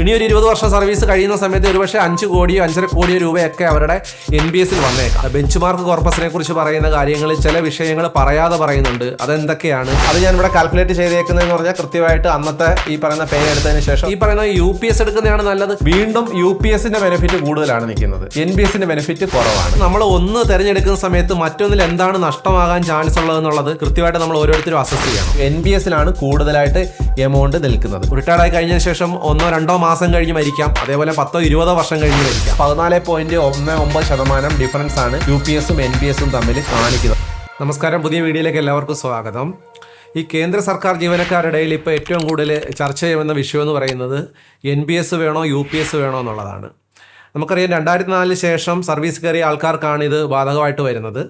ഇനി ഒരു 20 വർഷം സർവീസ് കഴിയുന്ന സമയത്ത് ഒരുപക്ഷെ 5 കോടിയോ 5.5 കോടിയോ രൂപയൊക്കെ അവരുടെ NBS വന്നേക്കാം. ബെഞ്ച് മാർക്ക് കോർപ്പസിനെ കുറിച്ച് പറയുന്ന കാര്യങ്ങളിൽ ചില വിഷയങ്ങൾ പറയാതെ പറയുന്നുണ്ട്. അതെന്തൊക്കെയാണ് അത് ഞാൻ ഇവിടെ കാൽക്കുലേറ്റ് ചെയ്തേക്കുന്നതെന്ന് പറഞ്ഞാൽ കൃത്യമായിട്ട് അന്നത്തെ ഈ പറയുന്ന പേ എടുത്തതിന് ശേഷം ഈ പറയുന്ന UPS എടുക്കുന്നതാണ് നല്ലത്. വീണ്ടും UPSന്റെ ബെനിഫിറ്റ് കൂടുതലാണ് നിൽക്കുന്നത്, NBSന്റെ ബെനിഫിറ്റ് കുറവാണ്. നമ്മൾ ഒന്ന് തിരഞ്ഞെടുക്കുന്ന സമയത്ത് മറ്റൊന്നിൽ എന്താണ് നഷ്ടമാകാൻ ചാൻസ് ഉള്ളതെന്നുള്ളത് കൃത്യമായിട്ട് നമ്മൾ ഓരോരുത്തരും അസസ് ചെയ്യണം. NBSലാണ് കൂടുതലായിട്ട് എമൗണ്ട് നിൽക്കുന്നത്. റിട്ടയർഡ് ആയി കഴിഞ്ഞതിന് ശേഷം 1-2 മാസം കഴിഞ്ഞ് മരിക്കാം, അതേപോലെ 10-20 വർഷം കഴിഞ്ഞ് മരിക്കാം. 14.19% ഡിഫറൻസ് ആണ് UPSഉം NBSഉം തമ്മിൽ കാണിക്കുന്നത്. നമസ്കാരം, പുതിയ വീഡിയോയിലേക്ക് എല്ലാവർക്കും സ്വാഗതം. ഈ കേന്ദ്ര സർക്കാർ ജീവനക്കാരുടെ ഇടയിൽ ഇപ്പോൾ ഏറ്റവും കൂടുതൽ ചർച്ച ചെയ്യുന്ന വിഷയം എന്ന് പറയുന്നത് NBS വേണോ UPS വേണോ എന്നുള്ളതാണ്. നമുക്കറിയാം 2004 ശേഷം സർവീസ് കയറിയ ആൾക്കാർക്കാണ് ഇത് ബാധകമായിട്ട് വരുന്നത്.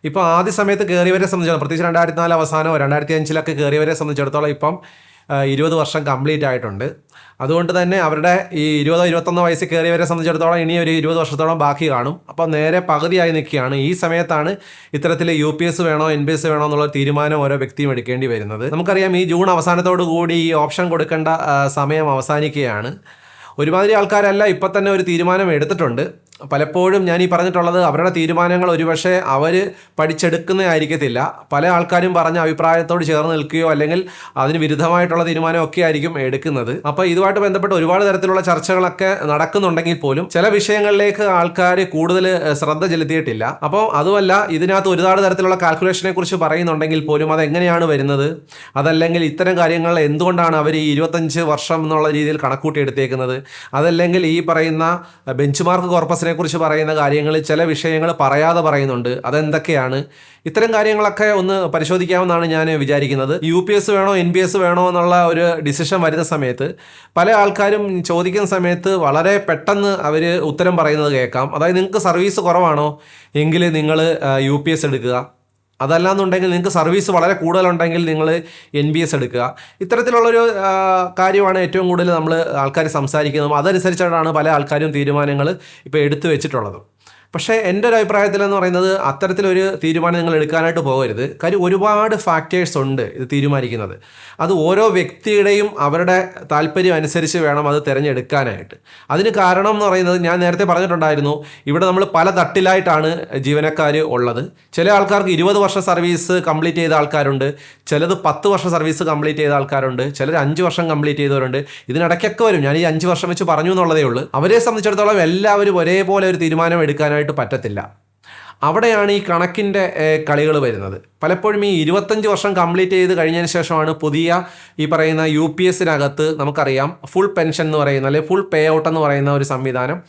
ഇപ്പോൾ ആദ്യ സമയത്ത് കയറിയവരെ സംബന്ധിച്ചിടത്തോളം, പ്രത്യേകിച്ച് 2004 അവസാനമോ 2005 കയറിയവരെ സംബന്ധിച്ചിടത്തോളം ഇപ്പം 20 വർഷം കംപ്ലീറ്റ് ആയിട്ടുണ്ട്. അതുകൊണ്ട് തന്നെ അവരുടെ ഈ 20-21 വയസ്സിൽ കയറിയവരെ സംബന്ധിച്ചിടത്തോളം ഇനി ഒരു 20 വർഷത്തോളം ബാക്കി കാണും. അപ്പോൾ നേരെ പകുതിയായി നിൽക്കുകയാണ്. ഈ സമയത്താണ് ഇത്തരത്തിൽ UPS വേണോ NBS വേണോ എന്നുള്ള തീരുമാനം ഓരോ വ്യക്തിയും എടുക്കേണ്ടി വരുന്നത്. നമുക്കറിയാം ഈ ജൂൺ അവസാനത്തോടു കൂടി ഈ ഓപ്ഷൻ കൊടുക്കേണ്ട സമയം അവസാനിക്കുകയാണ്. ഒരുമാതിരി ആൾക്കാരല്ല ഇപ്പം തന്നെ ഒരു തീരുമാനം എടുത്തിട്ടുണ്ട്. പലപ്പോഴും ഞാൻ ഈ പറഞ്ഞിട്ടുള്ളത് അവരുടെ തീരുമാനങ്ങൾ ഒരുപക്ഷെ അവർ പഠിച്ചെടുക്കുന്നതായിരിക്കത്തില്ല. പല ആൾക്കാരും പറഞ്ഞ അഭിപ്രായത്തോട് ചേർന്ന് നിൽക്കുകയോ അല്ലെങ്കിൽ അതിന് വിരുദ്ധമായിട്ടുള്ള തീരുമാനമൊക്കെ ആയിരിക്കും എടുക്കുന്നത്. അപ്പോൾ ഇതുമായിട്ട് ബന്ധപ്പെട്ട് ഒരുപാട് തരത്തിലുള്ള ചർച്ചകളൊക്കെ നടക്കുന്നുണ്ടെങ്കിൽ പോലും ചില വിഷയങ്ങളിലേക്ക് ആൾക്കാർ കൂടുതൽ ശ്രദ്ധ ചെലുത്തിയിട്ടില്ല. അപ്പോൾ അതുമല്ല, ഇതിനകത്ത് ഒരുപാട് തരത്തിലുള്ള കാൽക്കുലേഷനെ കുറിച്ച് പറയുന്നുണ്ടെങ്കിൽ പോലും അതെങ്ങനെയാണ് വരുന്നത്, അതല്ലെങ്കിൽ ഇത്തരം കാര്യങ്ങൾ എന്തുകൊണ്ടാണ് അവർ ഈ 25 വർഷം എന്നുള്ള രീതിയിൽ കണക്കൂട്ടി എടുത്തേക്കുന്നത്, അതല്ലെങ്കിൽ ഈ പറയുന്ന ബെഞ്ച് മാർക്ക് കോർപ്പസിനെ കുറിച്ച് പറയുന്ന കാര്യങ്ങളിൽ ചില വിഷയങ്ങൾ പറയാതെ പറയുന്നുണ്ട്. അതെന്തൊക്കെയാണ്? ഇത്തരം കാര്യങ്ങളൊക്കെ ഒന്ന് പരിശോധിക്കാമെന്നാണ് ഞാൻ വിചാരിക്കുന്നത്. UPS വേണോ NBS വേണോ എന്നുള്ള ഒരു ഡിസിഷൻ വരുന്ന സമയത്ത് പല ആൾക്കാരും ചോദിക്കുന്ന സമയത്ത് വളരെ പെട്ടെന്ന് അവർ ഉത്തരം പറയുന്നത് കേൾക്കാം. അതായത് നിങ്ങൾക്ക് സർവീസ് കുറവാണോ എങ്കിൽ നിങ്ങൾ UPS എടുക്കുക, അതല്ലാന്നുണ്ടെങ്കിൽ നിങ്ങൾക്ക് സർവീസ് വളരെ കൂടുതലുണ്ടെങ്കിൽ നിങ്ങൾ NBS എടുക്കുക. ഇത്തരത്തിലുള്ളൊരു കാര്യമാണ് ഏറ്റവും കൂടുതൽ നമ്മൾ ആൾക്കാർ സംസാരിക്കുന്നത്. അതനുസരിച്ചാണ് പല ആൾക്കാരും തീരുമാനങ്ങൾ ഇപ്പോൾ എടുത്തു വെച്ചിട്ടുള്ളത്. പക്ഷേ എൻ്റെ ഒരു അഭിപ്രായത്തിലെന്ന് പറയുന്നത് അത്തരത്തിലൊരു തീരുമാനം നിങ്ങൾ എടുക്കാനായിട്ട് പോകരുത്. കാര്യം ഒരുപാട് ഫാക്ടേഴ്സ് ഉണ്ട് ഇത് തീരുമാനിക്കുന്നത്. അത് ഓരോ വ്യക്തിയുടെയും അവരുടെ താല്പര്യം അനുസരിച്ച് വേണം അത് തിരഞ്ഞെടുക്കാനായിട്ട്. അതിന് കാരണം എന്ന് പറയുന്നത് ഞാൻ നേരത്തെ പറഞ്ഞിട്ടുണ്ടായിരുന്നു, ഇവിടെ നമ്മൾ പല തട്ടിലായിട്ടാണ് ജീവനക്കാർ ഉള്ളത്. ചില ആൾക്കാർക്ക് 20 വർഷം സർവീസ് കംപ്ലീറ്റ് ചെയ്ത ആൾക്കാരുണ്ട്, ചിലത് 10 വർഷം സർവീസ് കംപ്ലീറ്റ് ചെയ്ത ആൾക്കാരുണ്ട്, ചിലർ 5 വർഷം കംപ്ലീറ്റ് ചെയ്തവരുണ്ട്. ഇതിനിടയ്ക്കൊക്കെ വരും. ഞാൻ ഈ 5 വർഷം വെച്ച് പറഞ്ഞു എന്നുള്ളതേ ഉള്ളൂ. അവരെ സംബന്ധിച്ചിടത്തോളം എല്ലാവരും ഒരേപോലെ ഒരു തീരുമാനം എടുക്കാനായിട്ട് പറ്റത്തില്ല. അവിടെയാണ് ഈ കണക്കിൻ്റെ കളികൾ വരുന്നത്. പലപ്പോഴും ഈ 25 വർഷം കംപ്ലീറ്റ് ചെയ്ത് കഴിഞ്ഞതിന് ശേഷമാണ് പുതിയ ഈ പറയുന്ന UPSനകത്ത് നമുക്കറിയാം ഫുൾ പെൻഷൻ എന്ന് പറയുന്ന അല്ലെങ്കിൽ ഫുൾ പേ ഔട്ട് എന്ന് പറയുന്ന ഒരു സംവിധാനം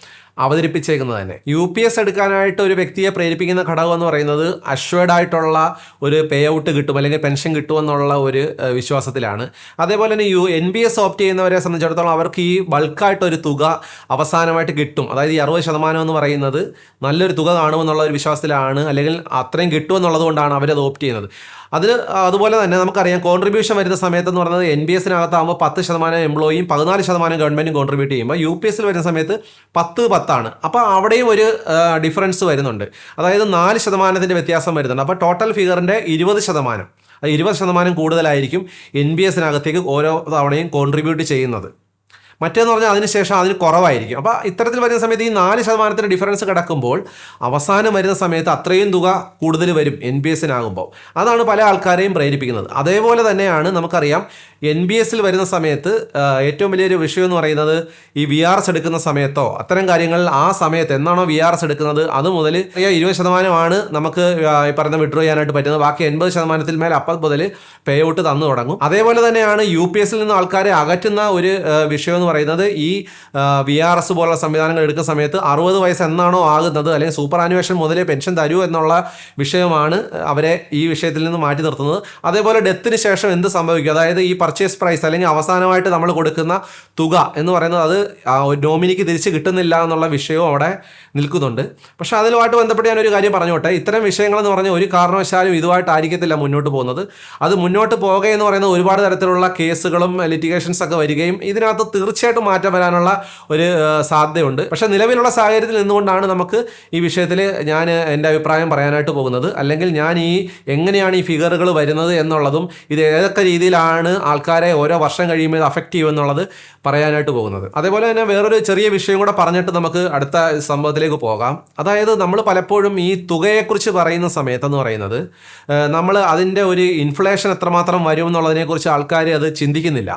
അവതരിപ്പിച്ചേക്കുന്നത് തന്നെ. UPS എടുക്കാനായിട്ട് ഒരു വ്യക്തിയെ പ്രേരിപ്പിക്കുന്ന ഘടകം എന്ന് പറയുന്നത് അഷ്വേർഡ് ആയിട്ടുള്ള ഒരു പേ ഔട്ട് കിട്ടും അല്ലെങ്കിൽ പെൻഷൻ കിട്ടുമെന്നുള്ള ഒരു വിശ്വാസത്തിലാണ്. അതേപോലെ തന്നെ NBS ഓപ്റ്റ് ചെയ്യുന്നവരെ സംബന്ധിച്ചിടത്തോളം അവർക്ക് ഈ ബൾക്കായിട്ടൊരു തുക അവസാനമായിട്ട് കിട്ടും. അതായത് ഈ 60% എന്ന് പറയുന്നത് നല്ലൊരു തുക കാണുമെന്നുള്ള ഒരു വിശ്വാസത്തിലാണ്, അല്ലെങ്കിൽ അത്രയും കിട്ടുമെന്നുള്ളത് കൊണ്ടാണ് അവരത് ഓപ്റ്റ് ചെയ്യുന്നത്. അതുപോലെ തന്നെ നമുക്കറിയാം കോൺട്രിബ്യൂഷൻ വരുന്ന സമയത്തെന്ന് പറയുന്നത് NBSനകത്താകുമ്പോൾ 10% എംപ്ലോയിയും 14% ഗവൺമെൻറ്റും കോൺട്രിബ്യൂട്ട് ചെയ്യുമ്പോൾ UPSൽ വരുന്ന സമയത്ത് 10-10 അപ്പോൾ അവിടെയും ഒരു ഡിഫറൻസ് വരുന്നുണ്ട്. അതായത് 4% വ്യത്യാസം വരുന്നുണ്ട്. അപ്പോൾ ടോട്ടൽ ഫിഗറിൻ്റെ 20%, 20% കൂടുതലായിരിക്കും NBSനകത്തേക്ക് ഓരോ തവണയും കോൺട്രിബ്യൂട്ട് ചെയ്യുന്നത്. മറ്റേന്ന് പറഞ്ഞാൽ അതിനുശേഷം അതിന് കുറവായിരിക്കും. അപ്പോൾ ഇത്തരത്തിൽ വരുന്ന സമയത്ത് ഈ 4% ഡിഫറൻസ് കിടക്കുമ്പോൾ അവസാനം വരുന്ന സമയത്ത് അത്രയും തുക കൂടുതൽ വരും NBSനാകുമ്പോൾ. അതാണ് പല ആൾക്കാരെയും പ്രേരിപ്പിക്കുന്നത്. അതേപോലെ തന്നെയാണ് നമുക്കറിയാം NBSൽ വരുന്ന സമയത്ത് ഏറ്റവും വലിയൊരു വിഷയം എന്ന് പറയുന്നത് ഈ VRS എടുക്കുന്ന സമയത്തോ അത്തരം കാര്യങ്ങളിൽ ആ സമയത്ത് എന്നാണോ VRS എടുക്കുന്നത് അത് മുതൽ 20% നമുക്ക് ഈ പറയുന്ന വിഡ്രോ ചെയ്യാനായിട്ട് പറ്റുന്നത്. ബാക്കി 80% മേൽ അപ്പം മുതൽ പേ ഔട്ട് തന്നു തുടങ്ങും. അതേപോലെ തന്നെയാണ് UPSൽ നിന്ന് ആൾക്കാരെ അകറ്റുന്ന ഒരു വിഷയം എന്ന് പറയുന്നത് ഈ VRS പോലുള്ള സംവിധാനങ്ങൾ എടുക്കുന്ന സമയത്ത് 60 വയസ്സ് എന്നാണോ ആകുന്നത് അല്ലെങ്കിൽ സൂപ്പർ ആനുവേഷൻ മുതലേ പെൻഷൻ തരൂ എന്നുള്ള വിഷയമാണ് അവരെ ഈ വിഷയത്തിൽ നിന്ന് മാറ്റി നിർത്തുന്നത്. അതേപോലെ ഡെത്തിന് ശേഷം എന്ത് സംഭവിക്കും, അതായത് ഈ പർച്ചേസ് പ്രൈസ് അല്ലെങ്കിൽ അവസാനമായിട്ട് നമ്മൾ കൊടുക്കുന്ന തുക എന്ന് പറയുന്നത് അത് നോമിനിക്ക് തിരിച്ച് കിട്ടുന്നില്ല എന്നുള്ള വിഷയവും അവിടെ നിൽക്കുന്നുണ്ട്. പക്ഷേ അതിലുമായിട്ട് ബന്ധപ്പെട്ട് ഞാനൊരു കാര്യം പറഞ്ഞോട്ടെ. ഇത്തരം വിഷയങ്ങളെന്ന് പറഞ്ഞാൽ ഒരു കാരണവശാലും ഇതുമായിട്ടായിരിക്കത്തില്ല മുന്നോട്ട് പോകുന്നത്. അത് മുന്നോട്ട് പോകുക എന്ന് പറയുന്നത് ഒരുപാട് തരത്തിലുള്ള കേസുകളും ലിറ്റിഗേഷൻസ് ഒക്കെ വരികയും ഇതിനകത്ത് തീർച്ചയായിട്ടും മാറ്റം വരാനുള്ള ഒരു സാധ്യതയുണ്ട്. പക്ഷേ നിലവിലുള്ള സാഹചര്യത്തിൽ നിന്നുകൊണ്ടാണ് നമുക്ക് ഈ വിഷയത്തിൽ ഞാൻ എൻ്റെ അഭിപ്രായം പറയാനായിട്ട് പോകുന്നത്. അല്ലെങ്കിൽ ഞാൻ എങ്ങനെയാണ് ഈ ഫിഗറുകൾ വരുന്നത് എന്നുള്ളതും ഇത് ഏതൊക്കെ രീതിയിലാണ് ആൾക്കാരെ ഓരോ വർഷം കഴിയുമ്പോൾ ഇത് അഫക്റ്റ് ചെയ്യുമെന്നുള്ളത് പറയാനായിട്ട് പോകുന്നത്. അതേപോലെ തന്നെ വേറൊരു ചെറിയ വിഷയം കൂടെ പറഞ്ഞിട്ട് നമുക്ക് അടുത്ത സംഭവത്തിലേക്ക് പോകാം. അതായത് നമ്മൾ പലപ്പോഴും ഈ തുകയെക്കുറിച്ച് പറയുന്ന സമയത്തെന്ന് പറയുന്നത് നമ്മൾ അതിൻ്റെ ഒരു ഇൻഫ്ലേഷൻ എത്രമാത്രം വരും എന്നുള്ളതിനെക്കുറിച്ച് ആൾക്കാർ അത് ചിന്തിക്കുന്നില്ല.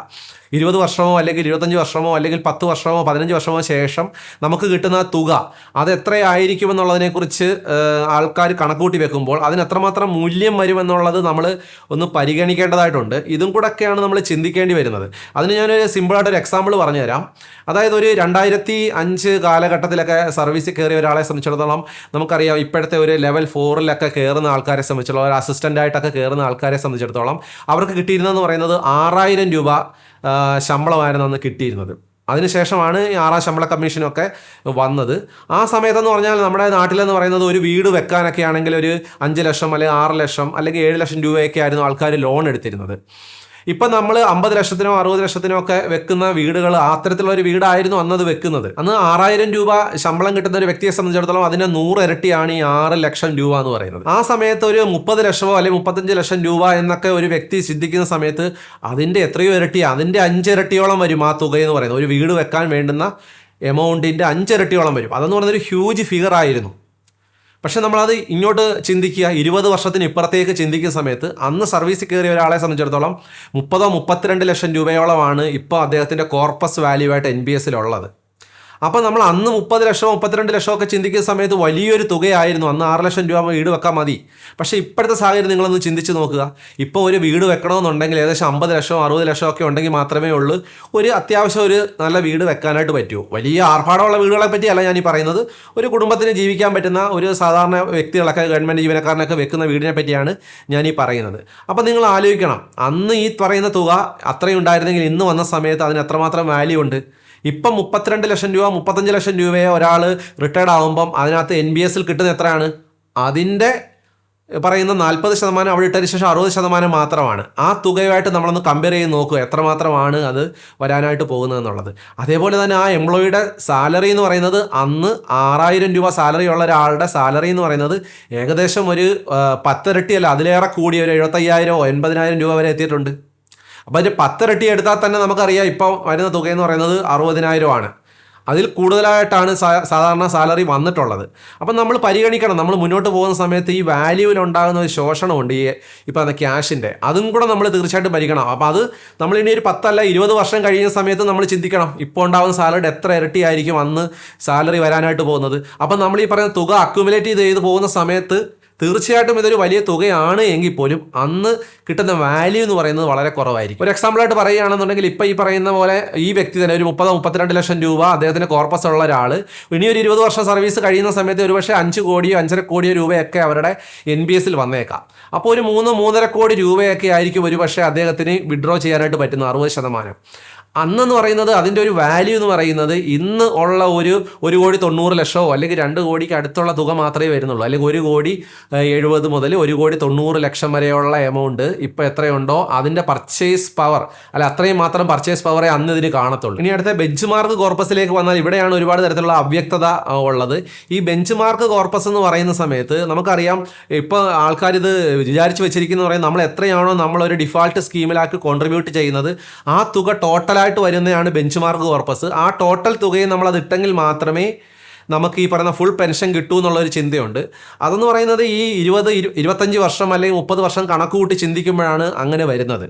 20 വർഷമോ അല്ലെങ്കിൽ 25 വർഷമോ അല്ലെങ്കിൽ 10 വർഷമോ 15 വർഷമോ ശേഷം നമുക്ക് കിട്ടുന്ന തുക അത് എത്രയായിരിക്കും എന്നുള്ളതിനെക്കുറിച്ച് ആൾക്കാർ കണക്കൂട്ടി വെക്കുമ്പോൾ അതിന് എത്രമാത്രം മൂല്യം വരുമെന്നുള്ളത് നമ്മൾ ഒന്ന് പരിഗണിക്കേണ്ടതായിട്ടുണ്ട്. ഇതും കൂടെയൊക്കെയാണ് നമ്മൾ ചിന്തിക്കേണ്ടി വരുന്നത്. അതിന് ഞാനൊരു സിമ്പിളായിട്ടൊരു എക്സാമ്പിൾ പറഞ്ഞുതരാം. അതായത് ഒരു 2005 കാലഘട്ടത്തിലൊക്കെ സർവീസിൽ കയറിയ ഒരാളെ സംബന്ധിച്ചിടത്തോളം നമുക്കറിയാം, ഇപ്പോഴത്തെ ഒരു ലെവൽ 4 കയറുന്ന ആൾക്കാരെ സംബന്ധിച്ചിടത്തോളം, ഒരു അസിസ്റ്റൻ്റായിട്ടൊക്കെ കയറുന്ന ആൾക്കാരെ സംബന്ധിച്ചിടത്തോളം അവർക്ക് കിട്ടിയിരുന്നതെന്ന് പറയുന്നത് 6000 രൂപ ശമ്പളമായിരുന്നു അന്ന് കിട്ടിയിരുന്നത്. അതിനുശേഷമാണ് ഈ 6ാം ശമ്പള കമ്മീഷനൊക്കെ വന്നത്. ആ സമയത്തെന്ന് പറഞ്ഞാൽ നമ്മുടെ നാട്ടിലെന്ന് പറയുന്നത് ഒരു വീട് വെക്കാനൊക്കെ ആണെങ്കിൽ ഒരു 5 ലക്ഷം അല്ലെങ്കിൽ 6 ലക്ഷം അല്ലെങ്കിൽ 7 ലക്ഷം രൂപയൊക്കെ ആയിരുന്നു ആൾക്കാർ ലോൺ എടുത്തിരുന്നത്. ഇപ്പം നമ്മൾ 50 ലക്ഷത്തിനോ 60 ലക്ഷത്തിനോ ഒക്കെ വെക്കുന്ന വീടുകൾ, അത്തരത്തിലുള്ള ഒരു വീടായിരുന്നു അന്നത് വെക്കുന്നത്. അന്ന് 6000 രൂപ ശമ്പളം കിട്ടുന്ന ഒരു വ്യക്തിയെ സംബന്ധിച്ചിടത്തോളം അതിൻ്റെ 100 ഇരട്ടിയാണ് ഈ 6 ലക്ഷം രൂപ എന്ന് പറയുന്നത്. ആ സമയത്ത് ഒരു 30 ലക്ഷമോ അല്ലെങ്കിൽ 35 ലക്ഷം രൂപ എന്നൊക്കെ ഒരു വ്യക്തി ചിന്തിക്കുന്ന സമയത്ത് അതിൻ്റെ എത്രയോ ഇരട്ടിയാണ്, അതിൻ്റെ 5 ഇരട്ടിയോളം വരും ആ തുകയെന്ന് പറയുന്നത്. ഒരു വീട് വെക്കാൻ വേണ്ടുന്ന എമൗണ്ടിൻ്റെ 5 ഇരട്ടിയോളം വരും. അതെന്ന് പറയുന്നത് ഒരു ഹ്യൂജ് ഫിഗർ ആയിരുന്നു. പക്ഷെ നമ്മളത് ഇങ്ങോട്ട് ചിന്തിക്കുക, 20 വർഷത്തിന് ഇപ്പുറത്തേക്ക് ചിന്തിക്കുന്ന സമയത്ത് അന്ന് സർവീസിൽ കയറിയ ഒരാളെ സംബന്ധിച്ചിടത്തോളം 30-32 ലക്ഷം രൂപയോളമാണ് ഇപ്പോൾ അദ്ദേഹത്തിൻ്റെ കോർപ്പസ് വാല്യൂ ആയിട്ട് NPS ഉള്ളത്. അപ്പോൾ നമ്മൾ അന്ന് 30 ലക്ഷം 32 ലക്ഷം ഒക്കെ ചിന്തിക്കുന്ന സമയത്ത് വലിയൊരു തുകയായിരുന്നു. അന്ന് 6 ലക്ഷം രൂപ വീട് വെക്കാൻ മതി. പക്ഷേ ഇപ്പോഴത്തെ സാഹചര്യം നിങ്ങളൊന്ന് ചിന്തിച്ച് നോക്കുക. ഇപ്പോൾ ഒരു വീട് വെക്കണമെന്നുണ്ടെങ്കിൽ ഏകദേശം 50 ലക്ഷം 60 ലക്ഷം ഒക്കെ ഉണ്ടെങ്കിൽ മാത്രമേ ഉള്ളൂ ഒരു അത്യാവശ്യം ഒരു നല്ല വീട് വെക്കാനായിട്ട് പറ്റൂ. വലിയ ആർഭാടമുള്ള വീടുകളെ പറ്റിയല്ല ഞാൻ ഈ പറയുന്നത്. ഒരു കുടുംബത്തിന് ജീവിക്കാൻ പറ്റുന്ന ഒരു സാധാരണ വ്യക്തികളൊക്കെ, ഗവൺമെൻറ് ജീവനക്കാരനൊക്കെ വെക്കുന്ന വീടിനെ പറ്റിയാണ് ഞാൻ ഈ പറയുന്നത്. അപ്പോൾ നിങ്ങൾ ആലോചിക്കണം, അന്ന് ഈ പറയുന്ന തുക അത്രയും ഉണ്ടായിരുന്നെങ്കിൽ ഇന്ന് വന്ന സമയത്ത് അതിന് എത്രമാത്രം വാല്യൂ ഉണ്ട്. ഇപ്പം 32 ലക്ഷം രൂപ 35 ലക്ഷം രൂപയെ ഒരാൾ റിട്ടയർഡ് ആകുമ്പം അതിനകത്ത് NPS കിട്ടുന്ന എത്രയാണ്? അതിൻ്റെ പറയുന്ന 40% അവിടെ ഇട്ടതിന് ശേഷം 60% മാത്രമാണ്. ആ തുകയുമായിട്ട് നമ്മളൊന്ന് കമ്പയർ ചെയ്ത് നോക്കുക എത്രമാത്രമാണ് അത് വരാനായിട്ട് പോകുന്നതെന്നുള്ളത്. അതേപോലെ തന്നെ ആ എംപ്ലോയിയുടെ സാലറി എന്ന് പറയുന്നത് അന്ന് 6000 രൂപ സാലറി ഉള്ള ഒരാളുടെ സാലറി എന്ന് പറയുന്നത് ഏകദേശം ഒരു 10 ഇരട്ടിയല്ല അതിലേറെ കൂടി ഒരു 75,000 80,000 രൂപ വരെ എത്തിയിട്ടുണ്ട്. അപ്പോൾ അതിൻ്റെ 10 ഇരട്ടി എടുത്താൽ തന്നെ നമുക്കറിയാം ഇപ്പോൾ വരുന്ന തുകയെന്ന് പറയുന്നത് 60,000 ആണ്. അതിൽ കൂടുതലായിട്ടാണ് സാധാരണ സാലറി വന്നിട്ടുള്ളത്. അപ്പം നമ്മൾ പരിഗണിക്കണം, നമ്മൾ മുന്നോട്ട് പോകുന്ന സമയത്ത് ഈ വാല്യൂവിൽ ഉണ്ടാകുന്ന ഒരു ശോഷണമുണ്ട് ഈ പറഞ്ഞ ക്യാഷിൻ്റെ, അതും കൂടെ നമ്മൾ തീർച്ചയായിട്ടും പരിഗണം. അപ്പോൾ അത് നമ്മളിനി ഒരു 10 അല്ല 20 വർഷം കഴിയുന്ന സമയത്ത് നമ്മൾ ചിന്തിക്കണം ഇപ്പോൾ ഉണ്ടാകുന്ന സാലറിയുടെ എത്ര ഇരട്ടി ആയിരിക്കും അന്ന് സാലറി വരാനായിട്ട് പോകുന്നത്. അപ്പം നമ്മൾ ഈ പറയുന്ന തുക അക്യുമുലേറ്റ് ചെയ്ത് പോകുന്ന സമയത്ത് തീർച്ചയായിട്ടും ഇതൊരു വലിയ തുകയാണ് എങ്കിൽ പോലും അന്ന് കിട്ടുന്ന വാല്യൂ എന്ന് പറയുന്നത് വളരെ കുറവായിരിക്കും. ഒരു എക്സാമ്പിളായിട്ട് പറയുകയാണെന്നുണ്ടെങ്കിൽ ഇപ്പോൾ ഈ പറയുന്ന പോലെ ഈ വ്യക്തി തന്നെ ഒരു 30-32 ലക്ഷം രൂപ അദ്ദേഹത്തിന് കോർപ്പസ് ഉള്ള ഒരാൾ ഇനി ഒരു 20 വർഷം സർവീസ് കഴിയുന്ന സമയത്ത് ഒരുപക്ഷെ 5 കോടിയോ 5.5 കോടിയോ രൂപയൊക്കെ അവരുടെ NPS വന്നേക്കാം. അപ്പോൾ ഒരു 3-3.5 കോടി രൂപയൊക്കെ ആയിരിക്കും ഒരുപക്ഷെ അദ്ദേഹത്തിന് വിഡ്രോ ചെയ്യാനായിട്ട് പറ്റുന്ന 60%. അന്നെന്ന് പറയുന്നത് അതിൻ്റെ ഒരു വാല്യൂ എന്ന് പറയുന്നത് ഇന്ന് ഉള്ള ഒരു 1,90,00,000 അല്ലെങ്കിൽ 2 കോടിക്ക് അടുത്തുള്ള തുക മാത്രമേ വരുന്നുള്ളൂ. അല്ലെങ്കിൽ 1,70,00,000 മുതൽ 1,90,00,000 വരെയുള്ള എമൗണ്ട് ഇപ്പോൾ എത്രയുണ്ടോ അതിൻ്റെ പർച്ചേസ് പവർ അല്ല അത്രയും മാത്രം പർച്ചേസ് പവറേ അന്ന് ഇതിന് കാണത്തുള്ളൂ. ഇനി അടുത്ത ബെഞ്ച് മാർക്ക് കോർപ്പസിലേക്ക് വന്നാൽ ഇവിടെയാണ് ഒരുപാട് തരത്തിലുള്ള അവ്യക്തത ഉള്ളത്. ഈ ബെഞ്ച് മാർക്ക് കോർപ്പസ് എന്ന് പറയുന്ന സമയത്ത് നമുക്കറിയാം ഇപ്പോൾ ആൾക്കാർ ഇത് വിചാരിച്ച് വെച്ചിരിക്കുന്ന പറയുന്നത് നമ്മൾ എത്രയാണോ നമ്മളൊരു ഡിഫാൾട്ട് സ്കീമിലാക്കി കോൺട്രിബ്യൂട്ട് ചെയ്യുന്നത് ആ തുക ടോട്ടലായിട്ട് വരുന്നതാണ് ബെഞ്ച് മാർക്ക് കോർപ്പസ്. ആ ടോട്ടൽ തുകയും നമ്മളത് ഇട്ടെങ്കിൽ മാത്രമേ നമുക്ക് ഈ പറയുന്ന ഫുൾ പെൻഷൻ കിട്ടൂ എന്നുള്ളൊരു ചിന്തയുണ്ട്. അതെന്ന് പറയുന്നത് ഈ 20-25 വർഷം അല്ലെങ്കിൽ 30 വർഷം കണക്ക് കൂട്ടി ചിന്തിക്കുമ്പോഴാണ് അങ്ങനെ വരുന്നത്.